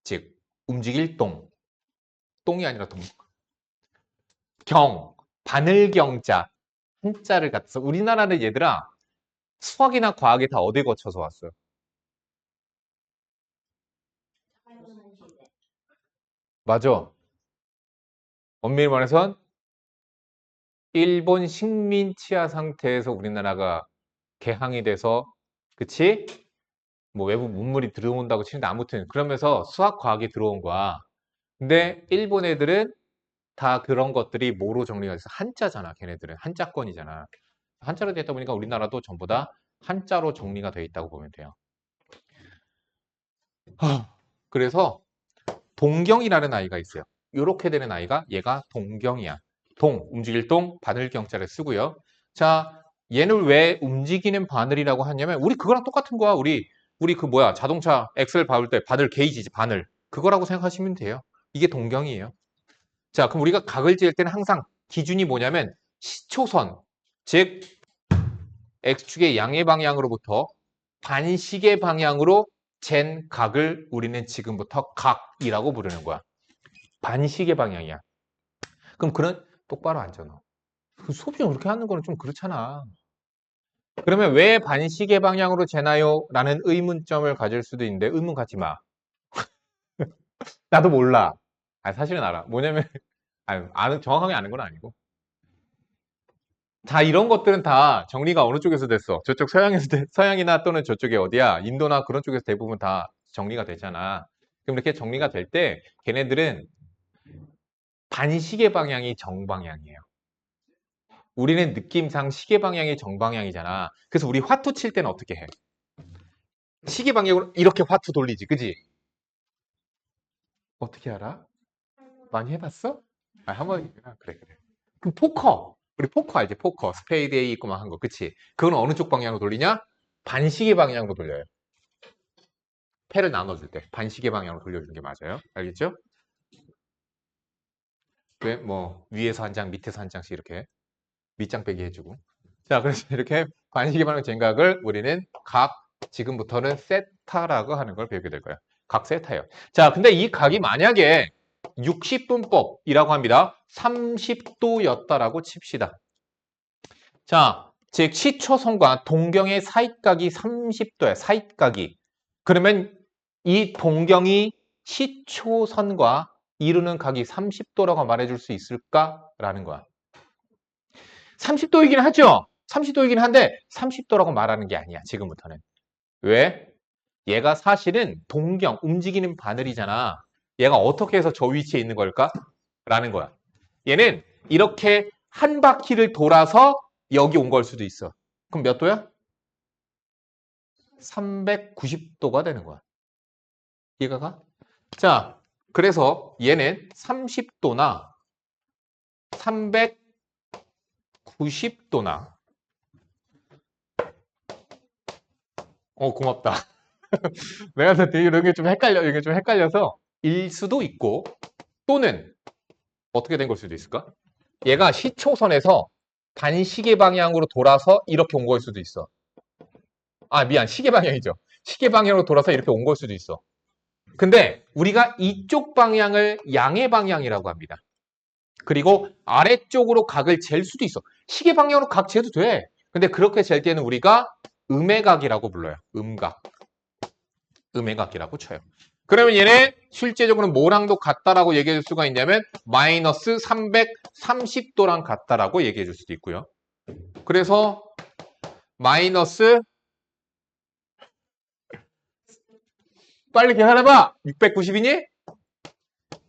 즉 움직일 똥이 아니라 바늘경자 한자를 갖서 우리나라는 얘들아 수학이나 과학에 다 어디 거쳐서 왔어요? 활동한 시대. 맞아. 엄밀히 말해선 일본 식민 치하 상태에서 우리나라가 개항이 돼서, 그치? 뭐 외부 문물이 들어온다고 치는데 아무튼 그러면서 수학 과학이 들어온 거야. 근데 일본 애들은 다 그런 것들이 뭐로 정리가 돼서 한자잖아. 걔네들은 한자권이잖아. 한자로 되다 보니까 우리나라도 전부 다 한자로 정리가 돼 있다고 보면 돼요. 그래서 동경이라는 아이가 있어요. 이렇게 되는 아이가 얘가 동경이야. 움직일 바늘경자를 쓰고요. 자, 얘는 왜 움직이는 바늘이라고 하냐면 우리 그거랑 똑같은 거야. 우리 그 뭐야 자동차 엑셀 밟을 때 바늘 게이지지 바늘 그거라고 생각하시면 돼요. 이게 동경이에요. 자, 그럼 우리가 각을 지을 때는 항상 기준이 뭐냐면 시초선, 즉 X축의 양의 방향으로부터 반시계 방향으로 잰 각을 우리는 지금부터 각이라고 부르는 거야. 반시계 방향이야. 그럼 그런 똑바로 앉아 너. 그 수업 중에 그렇게 하는 거는 좀 그렇잖아. 그러면 왜 반시계 방향으로 재나요? 라는 의문점을 가질 수도 있는데 의문 갖지 마. 나도 몰라. 사실은 알아. 뭐냐면 정확하게 아는 건 아니고 자, 이런 것들은 다 정리가 어느 쪽에서 됐어? 저쪽 서양이나 또는 저쪽에 어디야? 인도나 그런 쪽에서 대부분 다 정리가 되잖아. 그럼 이렇게 정리가 될 때 걔네들은 반시계 방향이 정방향이에요. 우리는 느낌상 시계 방향이 정방향이잖아. 그래서 우리 화투 칠 때는 어떻게 해? 시계 방향으로 이렇게 화투 돌리지, 그지? 어떻게 알아? 많이 해봤어? 아, 한번 그래. 그럼 포커. 우리 포커 알지? 포커. 스페이드 A 있고 막 한 거. 그치? 그건 어느 쪽 방향으로 돌리냐? 반시계 방향으로 돌려요. 패를 나눠줄 때. 반시계 방향으로 돌려주는 게 맞아요. 알겠죠? 왜? 뭐, 위에서 한 장, 밑에서 한 장씩 이렇게 밑장 빼기 해주고. 자, 그래서 이렇게 반시계 방향 쟁각을 우리는 지금부터는 세타라고 하는 걸 배우게 될 거예요. 각 세타예요. 자, 근데 이 각이 만약에 60분법이라고 합니다. 30도였다라고 칩시다. 자, 즉 시초선과 동경의 사이각이 30도야. 사이각이. 그러면 이 동경이 시초선과 이루는 각이 30도라고 말해줄 수 있을까라는 거야. 30도이긴 하죠? 30도이긴 한데 30도라고 말하는 게 아니야. 지금부터는. 왜? 얘가 사실은 동경, 움직이는 바늘이잖아. 얘가 어떻게 해서 저 위치에 있는 걸까? 라는 거야. 얘는 이렇게 한 바퀴를 돌아서 여기 온 걸 수도 있어. 그럼 몇 도야? 390도가 되는 거야. 이해가 가? 자, 그래서 얘는 30도나 390도나 고맙다. 내가 되게 이런 게 좀 이게 좀 헷갈려서 일 수도 있고 또는 어떻게 된 걸 수도 있을까? 얘가 시초선에서 반시계 방향으로 돌아서 이렇게 온 걸 수도 있어. 아, 미안. 시계 방향이죠. 시계 방향으로 돌아서 이렇게 온 걸 수도 있어. 근데 우리가 이쪽 방향을 양의 방향이라고 합니다. 그리고 아래쪽으로 각을 잴 수도 있어. 시계 방향으로 각 재도 돼. 근데 그렇게 잴 때는 우리가 음의 각이라고 불러요. 음각. 음의 각이라고 쳐요. 그러면 얘는 실제적으로는 뭐랑도 같다라고 얘기해 줄 수가 있냐면 마이너스 330도랑 같다라고 얘기해 줄 수도 있고요. 그래서 마이너스 빨리 계산해봐. 690이니?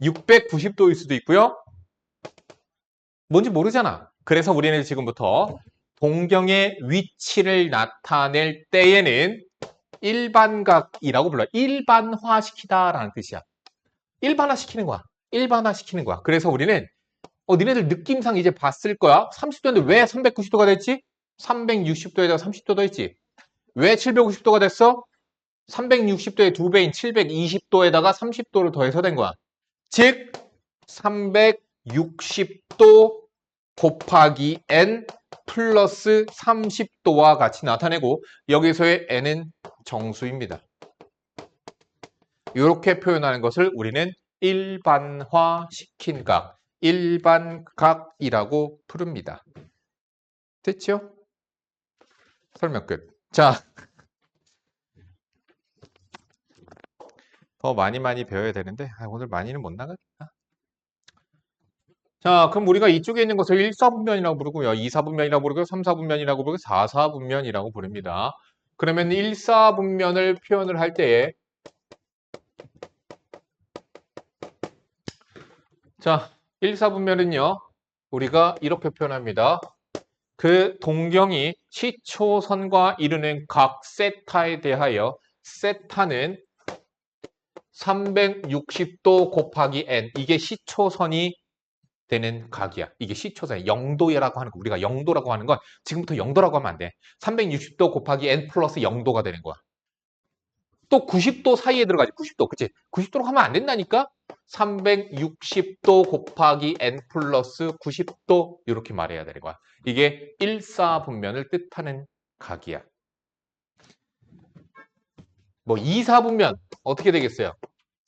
690도일 수도 있고요. 뭔지 모르잖아. 그래서 우리는 지금부터 동경의 위치를 나타낼 때에는 일반각이라고 불러요. 일반화시키다라는 뜻이야. 일반화시키는 거야. 일반화시키는 거야. 그래서 우리는 니네들 느낌상 이제 봤을 거야. 30도인데 왜 390도가 됐지? 360도에다가 30도 더했지. 왜 750도가 됐어? 360도의 2배인 720도에다가 30도를 더해서 된 거야. 즉 360도 곱하기 n 플러스 30도와 같이 나타내고 여기서의 n은 정수입니다. 이렇게 표현하는 것을 우리는 일반화시킨 각, 일반각이라고 부릅니다. 됐죠? 설명 끝. 자, 더 많이 배워야 되는데 오늘 많이는 못 나가겠다. 자, 그럼 우리가 이쪽에 있는 것을 1사분면이라고 부르고요. 2사분면이라고 부르고 3사분면이라고 부르고 4사분면이라고 부릅니다. 그러면 1사분면을 표현을 할 때에 자, 1사분면은요. 우리가 이렇게 표현합니다. 그 동경이 시초선과 이루는 각 세타에 대하여 세타는 360도 곱하기 n 이게 시초선이 되는 각이야. 이게 시초선이 0도라고 하는 거 우리가 0도라고 하는 건 지금부터 0도라고 하면 안 돼. 360도 곱하기 n 플러스 0도가 되는 거야. 또 90도 사이에 들어가지. 90도. 그치? 90도로 하면 안 된다니까? 360도 곱하기 n 플러스 90도 이렇게 말해야 되는 거야. 이게 일사분면을 뜻하는 각이야. 뭐 2사분면 어떻게 되겠어요?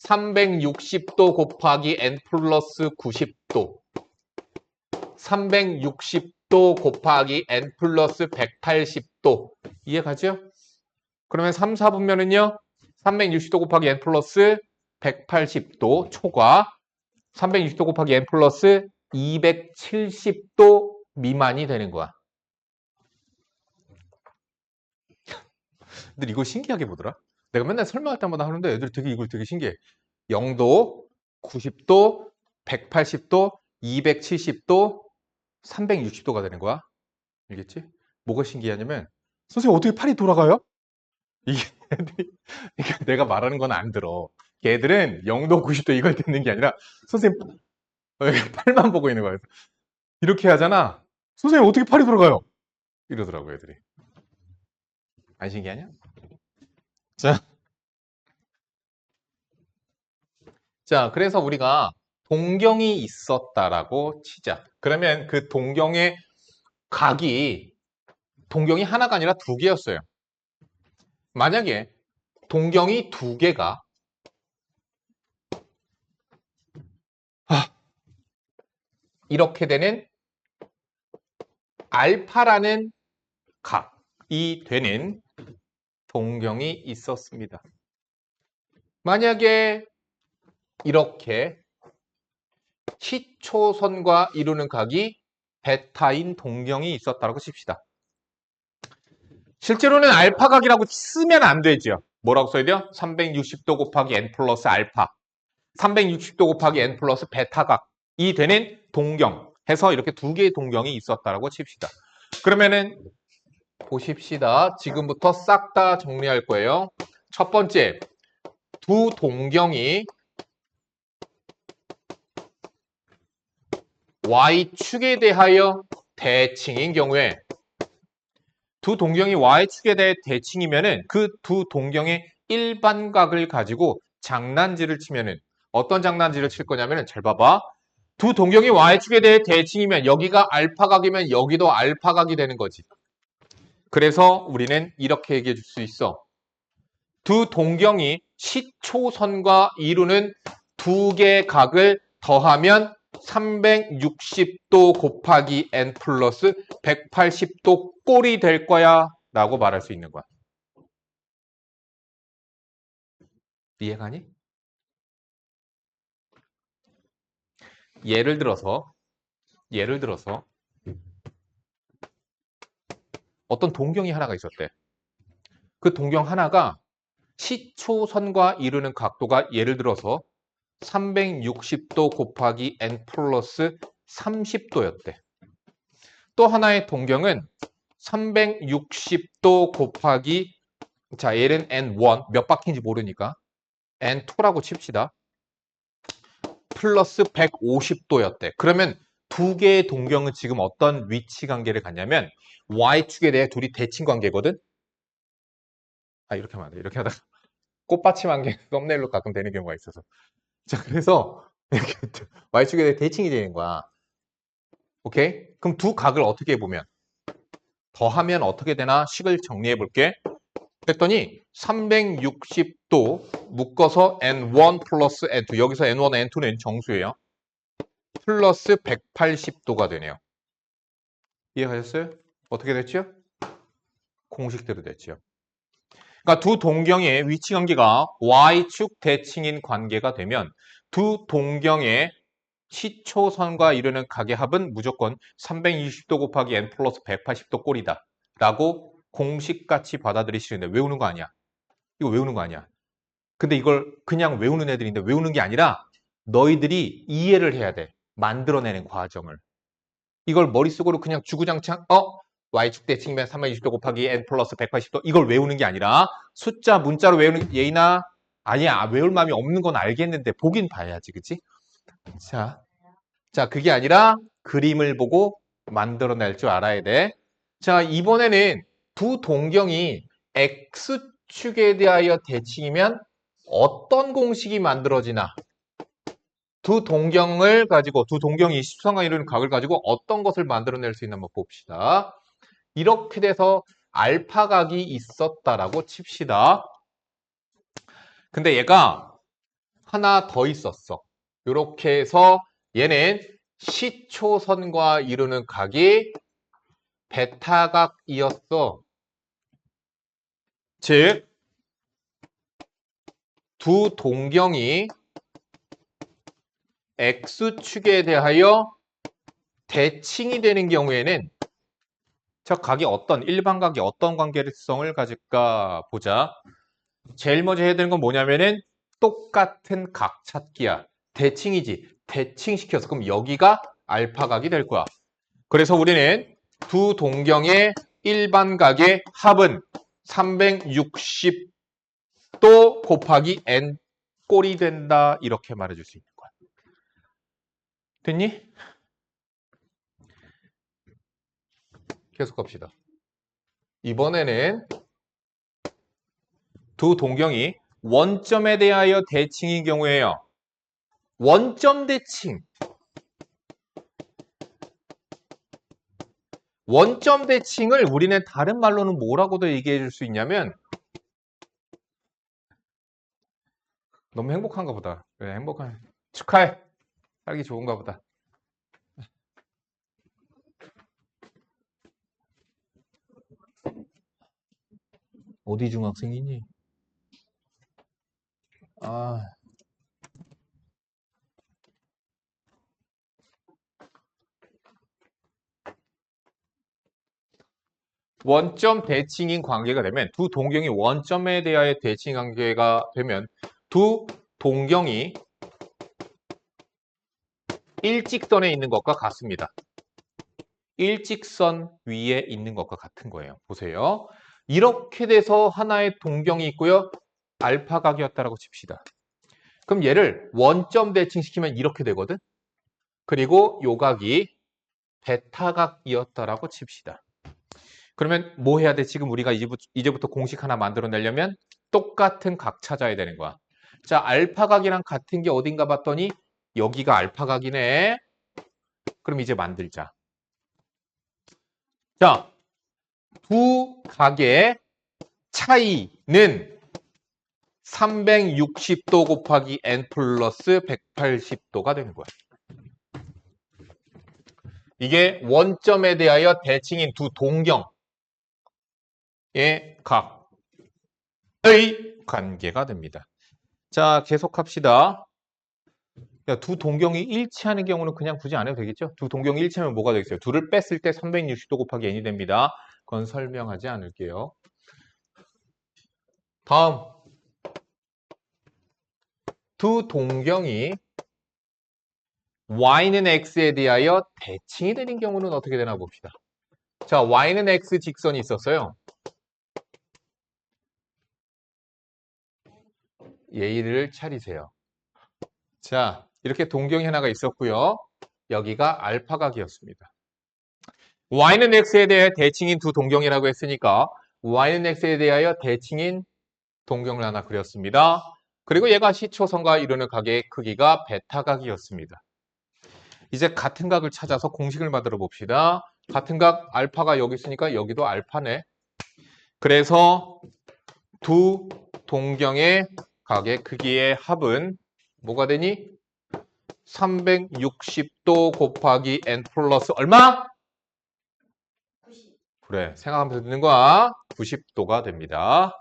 360도 곱하기 n 플러스 90도 360도 곱하기 n 플러스 180도 이해가죠? 그러면 3, 4분면은요 360도 곱하기 n 플러스 180도 초과 360도 곱하기 n 플러스 270도 미만이 되는 거야. 애들 이거 신기하게 보더라. 내가 맨날 설명할 때마다 하는데 애들이 이걸 되게 신기해. 0도, 90도, 180도, 270도, 360도가 되는 거야. 알겠지? 뭐가 신기하냐면 선생님 어떻게 팔이 돌아가요? 이게 애들이 이게 내가 말하는 건 안 들어. 걔들은 0도, 90도 이걸 듣는 게 아니라 선생님 팔만 보고 있는 거야. 이렇게 하잖아. 선생님 어떻게 팔이 돌아가요? 이러더라고 애들이. 안 신기하냐? 자, 그래서 우리가 동경이 있었다라고 치자. 그러면 그 동경의 동경이 하나가 아니라 두 개였어요. 만약에 동경이 두 개가 이렇게 되는 알파라는 각이 되는 동경이 있었습니다. 만약에 이렇게 시초선과 이루는 각이 베타인 동경이 있었다고 칩시다. 실제로는 알파각이라고 쓰면 안 되죠. 뭐라고 써야 돼요? 360도 곱하기 n 플러스 알파, 360도 곱하기 n 플러스 베타각이 되는 동경 해서 이렇게 두 개의 동경이 있었다고 칩시다. 그러면은 보십시다. 지금부터 싹 다 정리할 거예요. 첫 번째, 두 동경이 y축에 대하여 대칭인 경우에 두 동경이 y축에 대해 대칭이면은 그 두 동경의 일반각을 가지고 장난질을 치면은 어떤 장난질을 칠 거냐면은 잘 봐봐. 두 동경이 y축에 대해 대칭이면 여기가 알파각이면 여기도 알파각이 되는 거지. 그래서 우리는 이렇게 얘기해 줄 수 있어. 두 동경이 시초선과 이루는 두 개의 각을 더하면 360도 곱하기 n 플러스 180도 꼴이 될 거야 라고 말할 수 있는 거야. 이해가니? 예를 들어서 어떤 동경이 하나가 있었대. 그 동경 하나가 시초선과 이루는 각도가 예를 들어서 360도 곱하기 n 플러스 30도였대. 또 하나의 동경은 360도 곱하기 얘는 n1 몇 바퀴인지 모르니까 n2라고 칩시다. 플러스 150도였대. 그러면 두 개의 동경은 지금 어떤 위치 관계를 갖냐면 y축에 대해 둘이 대칭 관계거든. 이렇게 하면 안 돼. 이렇게 하다가 꽃받침 한개 썸네일로 가끔 되는 경우가 있어서. 그래서 이렇게 y축에 대해 대칭이 되는 거야. 오케이? 그럼 두 각을 어떻게 보면 더하면 어떻게 되나 식을 정리해 볼게. 그랬더니 360도 묶어서 n1 플러스 n2 여기서 n1, n2는 정수예요. 플러스 180도가 되네요. 이해하셨어요? 어떻게 됐죠? 공식대로 됐죠. 그러니까 두 동경의 위치 관계가 y축 대칭인 관계가 되면 두 동경의 시초선과 이루는 각의 합은 무조건 320도 곱하기 n 플러스 180도 꼴이다 라고 공식같이 받아들이시는데 외우는 거 아니야. 이거 외우는 거 아니야. 근데 이걸 그냥 외우는 애들인데 외우는 게 아니라 너희들이 이해를 해야 돼. 만들어내는 과정을. 이걸 머릿속으로 그냥 주구장창 y축 대칭이면 320도 곱하기 n 플러스 180도 이걸 외우는 게 아니라 숫자 문자로 외우는 예인아 아니야. 외울 마음이 없는 건 알겠는데 보긴 봐야지. 그치? 자, 그게 아니라 그림을 보고 만들어낼 줄 알아야 돼. 자, 이번에는 두 동경이 x축에 대하여 대칭이면 어떤 공식이 만들어지나? 두 동경이 20상관 이루는 각을 가지고 어떤 것을 만들어낼 수 있나 한번 봅시다. 이렇게 돼서 알파각이 있었다라고 칩시다. 근데 얘가 하나 더 있었어. 이렇게 해서 얘는 시초선과 이루는 각이 베타각이었어. 즉, 두 동경이 x축에 대하여 대칭이 되는 경우에는 자, 각이 일반 각이 어떤 관계성을 가질까 보자. 제일 먼저 해야 되는 건 뭐냐면은 똑같은 각 찾기야. 대칭이지. 대칭시켜서 그럼 여기가 알파각이 될 거야. 그래서 우리는 두 동경의 일반 각의 합은 360도 곱하기 n 꼴이 된다. 이렇게 말해줄 수 있는 거야. 됐니? 계속 갑시다. 이번에는 두 동경이 원점에 대하여 대칭인 경우에요. 원점 대칭. 원점 대칭을 우리는 다른 말로는 뭐라고도 얘기해 줄 수 있냐면 너무 행복한가 보다. 그래, 축하해. 살기 좋은가 보다. 어디 중학생이니? 아, 원점 대칭인 관계가 되면 두 동경이 원점에 대하여 대칭 관계가 되면 두 동경이 일직선에 있는 것과 같습니다. 일직선 위에 있는 것과 같은 거예요. 보세요. 이렇게 돼서 하나의 동경이 있고요. 알파각이었다라고 칩시다. 그럼 얘를 원점 대칭시키면 이렇게 되거든. 그리고 요각이 베타각이었다라고 칩시다. 그러면 뭐 해야 돼? 지금 우리가 이제부터 공식 하나 만들어내려면 똑같은 각 찾아야 되는 거야. 자, 알파각이랑 같은 게 어딘가 봤더니 여기가 알파각이네. 그럼 이제 만들자. 자, 두 각의 차이는 360도 곱하기 n 플러스 180도가 되는 거야. 이게 원점에 대하여 대칭인 두 동경의 각의 관계가 됩니다. 자, 계속합시다. 야, 두 동경이 일치하는 경우는 그냥 굳이 안 해도 되겠죠? 두 동경이 일치하면 뭐가 되겠어요? 둘을 뺐을 때 360도 곱하기 n이 됩니다. 그건 설명하지 않을게요. 다음, 두 동경이 y는 x에 대하여 대칭이 되는 경우는 어떻게 되나 봅시다. 자, y는 x 직선이 있었어요. 예의를 차리세요. 자, 이렇게 동경이 하나가 있었고요. 여기가 알파각이었습니다. y는 x에 대해 대칭인 두 동경이라고 했으니까 y는 x에 대하여 대칭인 동경을 하나 그렸습니다. 그리고 얘가 시초선과 이루는 각의 크기가 베타각이었습니다. 이제 같은 각을 찾아서 공식을 만들어 봅시다. 같은 각 알파가 여기 있으니까 여기도 알파네. 그래서 두 동경의 각의 크기의 합은 뭐가 되니? 360도 곱하기 n 플러스 얼마? 90. 그래, 생각하면서 듣는 거야. 90도가 됩니다.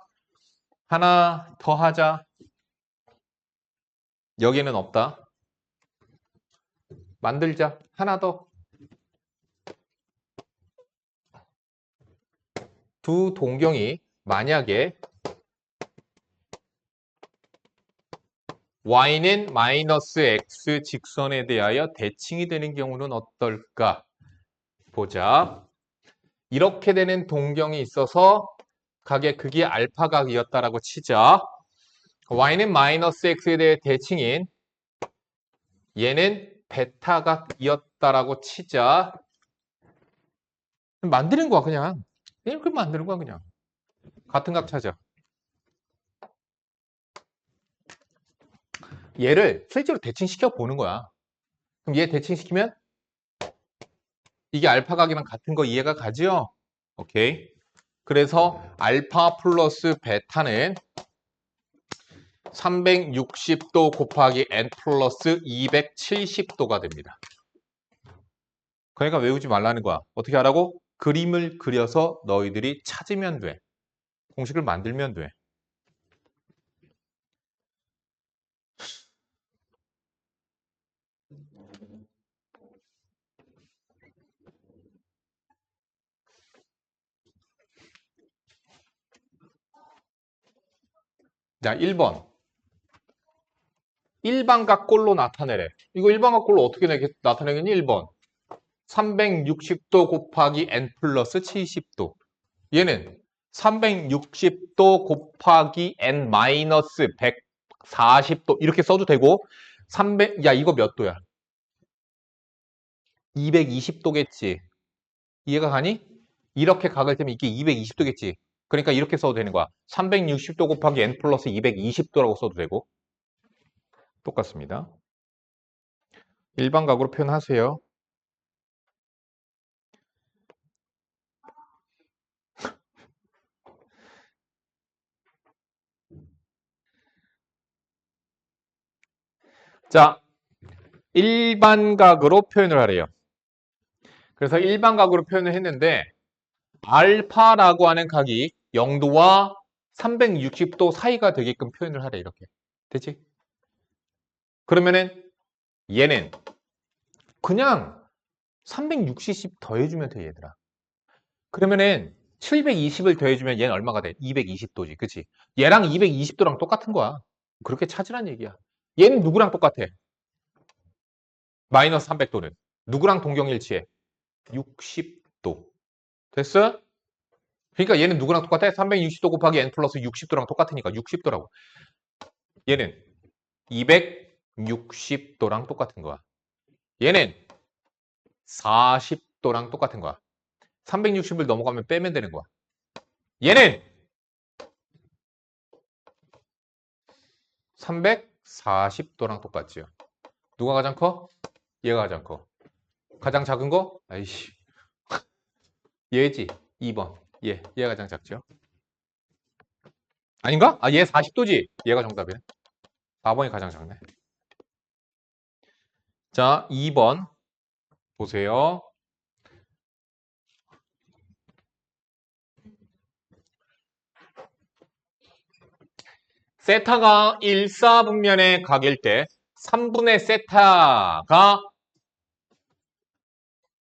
하나 더 하자. 여기는 없다. 만들자. 하나 더. 두 동경이 만약에 y는 마이너스 x 직선에 대하여 대칭이 되는 경우는 어떨까? 보자. 이렇게 되는 동경이 있어서 각의 극이 알파각이었다라고 치자. y는 마이너스 x에 대해 대칭인 얘는 베타각이었다라고 치자. 만드는 거야 그냥. 이렇게 만드는 거야 그냥. 같은 각 찾아. 얘를 실제로 대칭시켜 보는 거야. 그럼 얘 대칭시키면 이게 알파각이랑 같은 거 이해가 가죠? 오케이. 그래서 알파 플러스 베타는 360도 곱하기 n 플러스 270도가 됩니다. 그러니까 외우지 말라는 거야. 어떻게 하라고? 그림을 그려서 너희들이 찾으면 돼. 공식을 만들면 돼. 자, 1번. 일반각꼴로 나타내래. 이거 일반각꼴로 어떻게 나타내겠니? 1번. 360도 곱하기 n 플러스 70도. 얘는 360도 곱하기 n 마이너스 140도 이렇게 써도 되고 야 이거 몇 도야? 220도겠지. 이해가 가니? 이렇게 각을 재면 이게 220도겠지. 그러니까 이렇게 써도 되는 거야. 360도 곱하기 n 플러스 220도라고 써도 되고 똑같습니다. 일반각으로 표현하세요. 자, 일반각으로 표현을 하래요. 그래서 일반각으로 표현을 했는데 알파라고 하는 각이 0도와 360도 사이가 되게끔 표현을 하래 이렇게. 되지? 그러면은 얘는 그냥 360 더해주면 돼 얘들아. 그러면은 720을 더해주면 얘는 얼마가 돼? 220도지. 그치? 얘랑 220도랑 똑같은 거야. 그렇게 찾으란 얘기야. 얘는 누구랑 똑같아? 마이너스 300도는. 누구랑 동경일치해? 60도. 됐어? 그러니까 얘는 누구랑 똑같아? 360도 곱하기 n 플러스 60도랑 똑같으니까 60도라고. 얘는 260도랑 똑같은 거야. 얘는 40도랑 똑같은 거야. 360을 넘어가면 빼면 되는 거야. 얘는 340도랑 똑같지요. 누가 가장 커? 얘가 가장 커. 가장 작은 거? 아이씨. 얘지. 2번. 얘가 가장 작죠. 아닌가? 아, 얘 40도지. 얘가 정답이네. 4번이 가장 작네. 자, 2번 보세요. 세타가 1사분면의 각일 때 3분의 세타가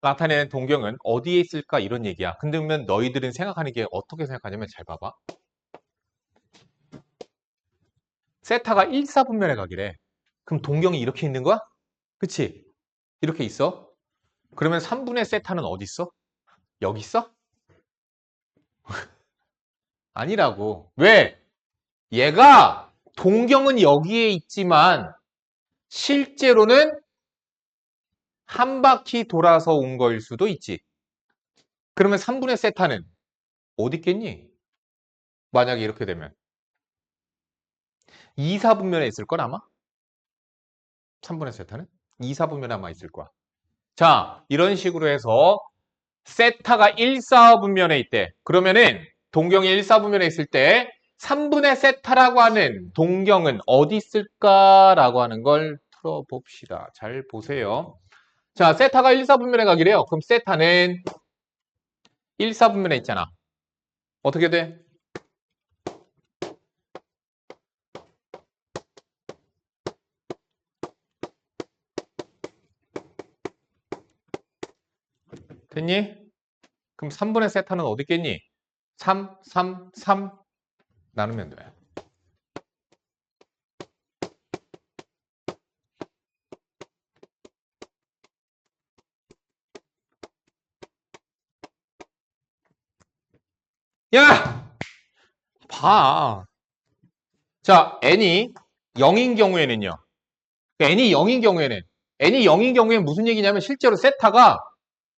나타내는 동경은 어디에 있을까? 이런 얘기야. 근데 그러면 너희들은 생각하는 게 어떻게 생각하냐면 잘 봐봐. 세타가 1사분면의 각이래. 그럼 동경이 이렇게 있는 거야? 그치? 이렇게 있어? 그러면 3분의 세타는 어디 있어? 여기 있어? 아니라고. 왜? 얘가 동경은 여기에 있지만 실제로는 한 바퀴 돌아서 온 거일 수도 있지. 그러면 3분의 세타는 어디 있겠니? 만약에 이렇게 되면 2, 4분면에 있을 걸 아마? 3분의 세타는? 2, 4분면에 아마 있을 거야. 자, 이런 식으로 해서 세타가 1, 4분면에 있대. 그러면은 동경이 1, 4분면에 있을 때 3분의 세타라고 하는 동경은 어디 있을까라고 하는 걸 풀어봅시다. 잘 보세요. 자, 세타가 1, 4분면에 가기래요. 그럼 세타는 1, 4분면에 있잖아. 어떻게 돼? 됐니? 그럼 3분의 세타는 어디 있겠니? 3, 3, 3 나누면 돼. 야! 봐. 자, n이 0인 경우에는요. n이 0인 경우에는 n이 0인 경우에는 무슨 얘기냐면 실제로 세타가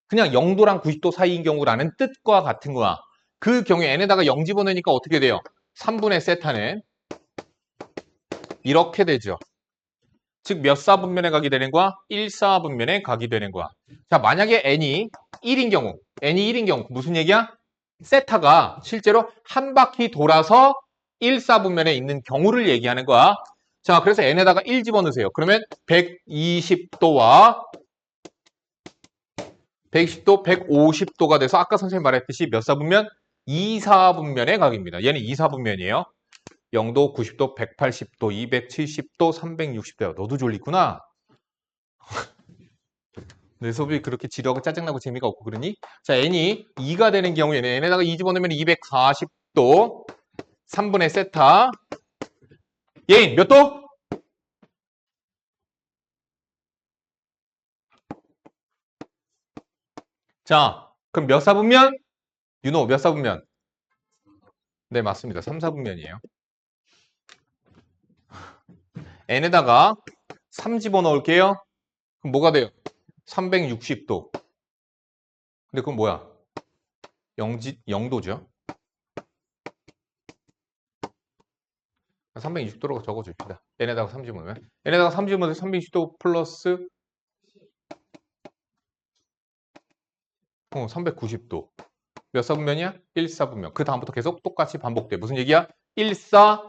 그냥 0도랑 90도 사이인 경우라는 뜻과 같은 거야. 그 경우에 n에다가 0 집어넣으니까 어떻게 돼요? 3분의 세타는 이렇게 되죠. 즉 몇 사분면에 각이 되는 거야? 1사분면에 각이 되는 거야. 자, 만약에 n이 1인 경우 무슨 얘기야? 세타가 실제로 한 바퀴 돌아서 1사분면에 있는 경우를 얘기하는 거야. 자, 그래서 n에다가 1 집어넣으세요. 그러면 120도와 120도, 150도가 돼서 아까 선생님이 말했듯이 몇 사분면? 2사분면의 각입니다. 얘는 2사분면이에요. 0도, 90도, 180도, 270도, 360도야. 너도 졸리구나. 내 수업이 그렇게 지루하고 짜증나고 재미가 없고 그러니? 자, n이 2가 되는 경우에는 n에다가 2 집어넣으면 240도, 3분의 세타, 얘인 몇 도? 자, 그럼 몇 사분면? 윤호 몇 사분면? 네, 맞습니다. 3, 4분면이에요. n에다가 3 집어넣을게요. 그럼 뭐가 돼요? 360도. 근데 그건 뭐야? 0도죠. 360도로 적어줍시다. n에다가 3 집어넣으면. n에다가 3 집어넣으면 360도 플러스 390도. 몇 사분면이야? 1, 4분면. 그 다음부터 계속 똑같이 반복돼. 무슨 얘기야? 1, 4,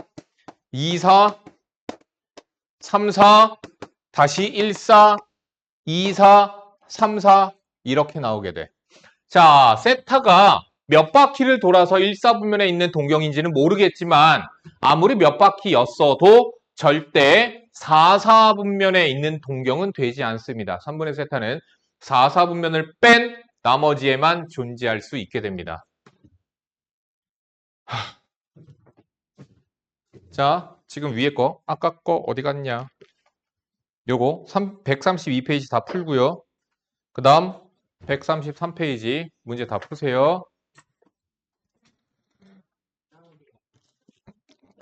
2, 4, 3, 4, 다시 1, 4, 2, 4, 3, 4 이렇게 나오게 돼. 자, 세타가 몇 바퀴를 돌아서 1, 4분면에 있는 동경인지는 모르겠지만 아무리 몇 바퀴였어도 절대 4, 4분면에 있는 동경은 되지 않습니다. 3분의 세타는 4, 4분면을 뺀 나머지에만 존재할 수 있게 됩니다. 자, 지금 위에 거, 아까 거 어디 갔냐? 요거 132페이지 다 풀고요. 그 다음 133페이지 문제 다 푸세요.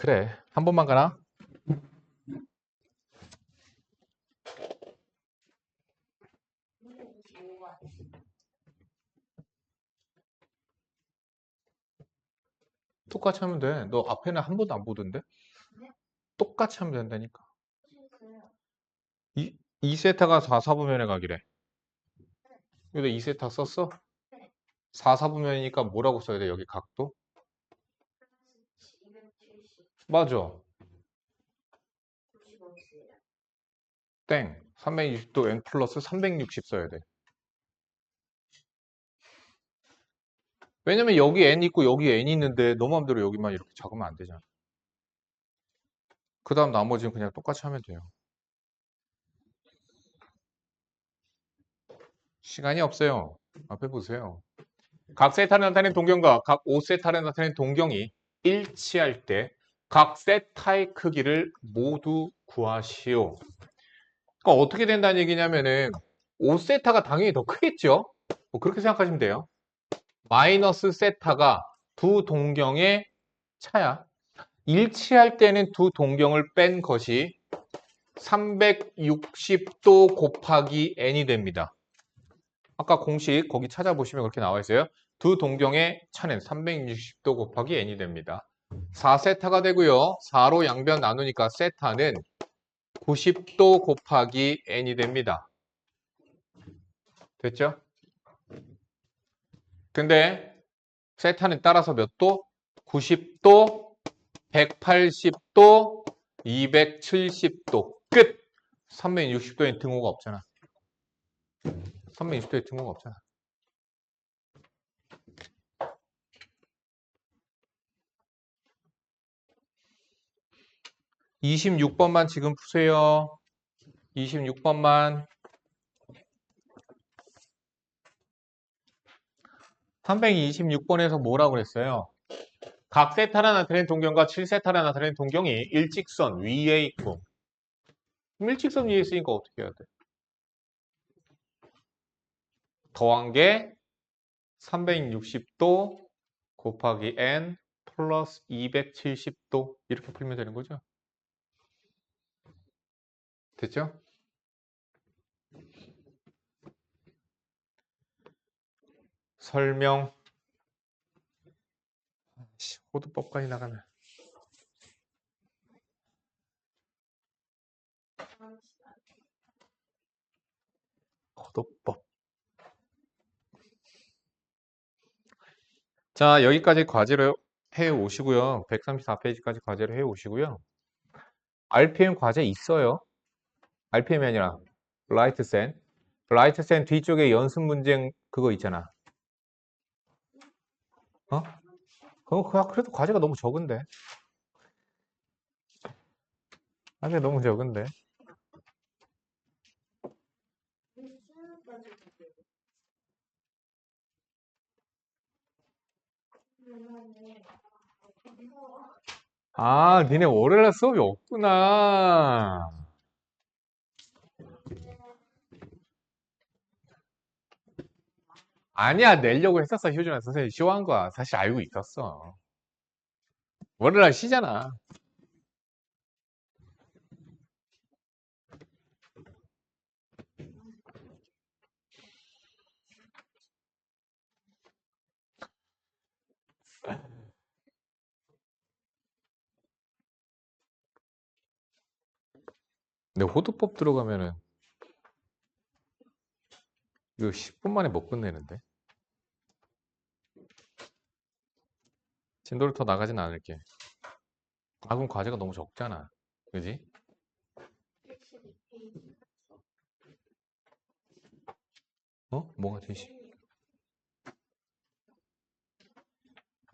그래, 한 번만 가나? 똑같이 하면 돼. 너 앞에는 한 번도 안 보던데? 똑같이 하면 된다니까. 이 세타가 4, 4분면에 가기래. 근데 이 세타 썼어? 4, 4분면이니까 뭐라고 써야 돼? 여기 각도? 맞아. 땡. 360도 n 플러스 360 써야 돼. 왜냐면 여기 n 있고 여기 n 있는데 너 마음대로 여기만 이렇게 적으면 안 되잖아. 그 다음 나머지는 그냥 똑같이 하면 돼요. 시간이 없어요. 앞에 보세요. 각 세타를 나타내는 동경과 각 5세타를 나타내는 동경이 일치할 때 각 세타의 크기를 모두 구하시오. 그러니까 어떻게 된다는 얘기냐면은 5세타가 당연히 더 크겠죠? 뭐 그렇게 생각하시면 돼요. 마이너스 세타가 두 동경의 차야. 일치할 때는 두 동경을 뺀 것이 360도 곱하기 n이 됩니다. 아까 공식 거기 찾아보시면 그렇게 나와 있어요. 두 동경의 차는 360도 곱하기 n이 됩니다. 4세타가 되고요. 4로 양변 나누니까 세타는 90도 곱하기 n이 됩니다. 됐죠? 근데 세타는 따라서 몇 도? 90도, 180도, 270도. 끝! 360도에 등호가 없잖아. 360도에 등호가 없잖아. 26번만 지금 푸세요. 26번만. 326번에서 뭐라고 그랬어요? 각 세타라 나타낸 동경과 7세타라 나타낸 동경이 일직선 위에 있고. 그럼 일직선 위에 있으니까 어떻게 해야 돼? 더한 게 360도 곱하기 n 플러스 270도 이렇게 풀면 되는 거죠? 됐죠? 설명. 호두법까지 나가면. 호두법. 자, 여기까지 과제를 해 오시고요. 134페이지까지 과제를 해 오시고요. RPM 과제 있어요. RPM이 아니라 라이트센. 라이트센 뒤쪽에 연습 문제 그거 있잖아. 어? 그래도 과제가 너무 적은데. 과제가 너무 적은데. 아, 니네 월요일날 수업이 없구나. 아니야, 내려고 했었어, 효준아. 선생님 쇼한 거야. 사실 알고 있었어. 월요일날 쉬잖아. 근데 호두법 들어가면은 이거 10분 만에 못 끝내는데. 진도를 더 나가진 않을게. 아, 그럼 과제가 너무 적잖아. 그지? 72페이지. 어? 뭐가 되지?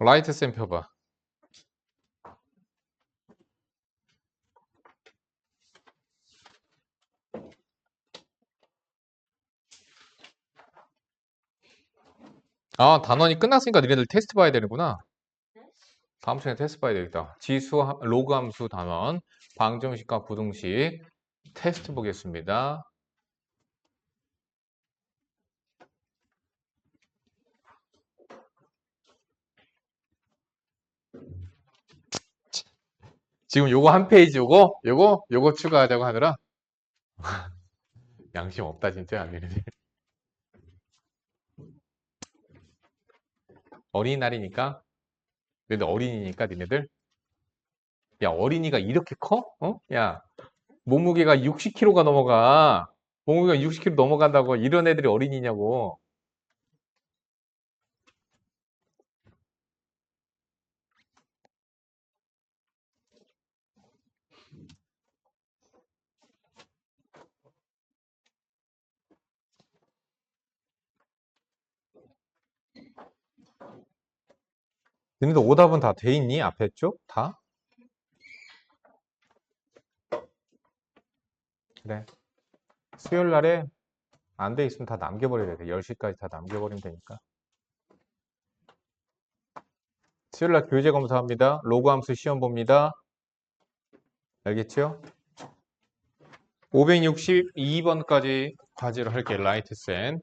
라이트 쌤 펴봐. 아, 단원이 끝났으니까 너희들 테스트 봐야 되는구나. 다음 시간에 테스트 봐야 되겠다. 로그 함수 단원, 방정식과 부등식 테스트 보겠습니다. 지금 요거 한 페이지 요거 추가하자고 하더라. 양심 없다 진짜 니네들. 어린이날이니까 너희들 어린이니까 니네들. 야, 어린이가 이렇게 커? 어? 야, 몸무게가 60kg가 넘어가. 몸무게가 60kg 넘어간다고 이런 애들이 어린이냐고. 너희들 오답은 다 돼 있니? 앞에 쪽? 다? 그래. 수요일 날에 안 돼 있으면 다 남겨버려야 돼. 10시까지 다 남겨버리면 되니까. 수요일 날 교재 검사합니다. 로그 함수 시험 봅니다. 알겠죠? 562번까지 과제를 할게, 라이트 쌤.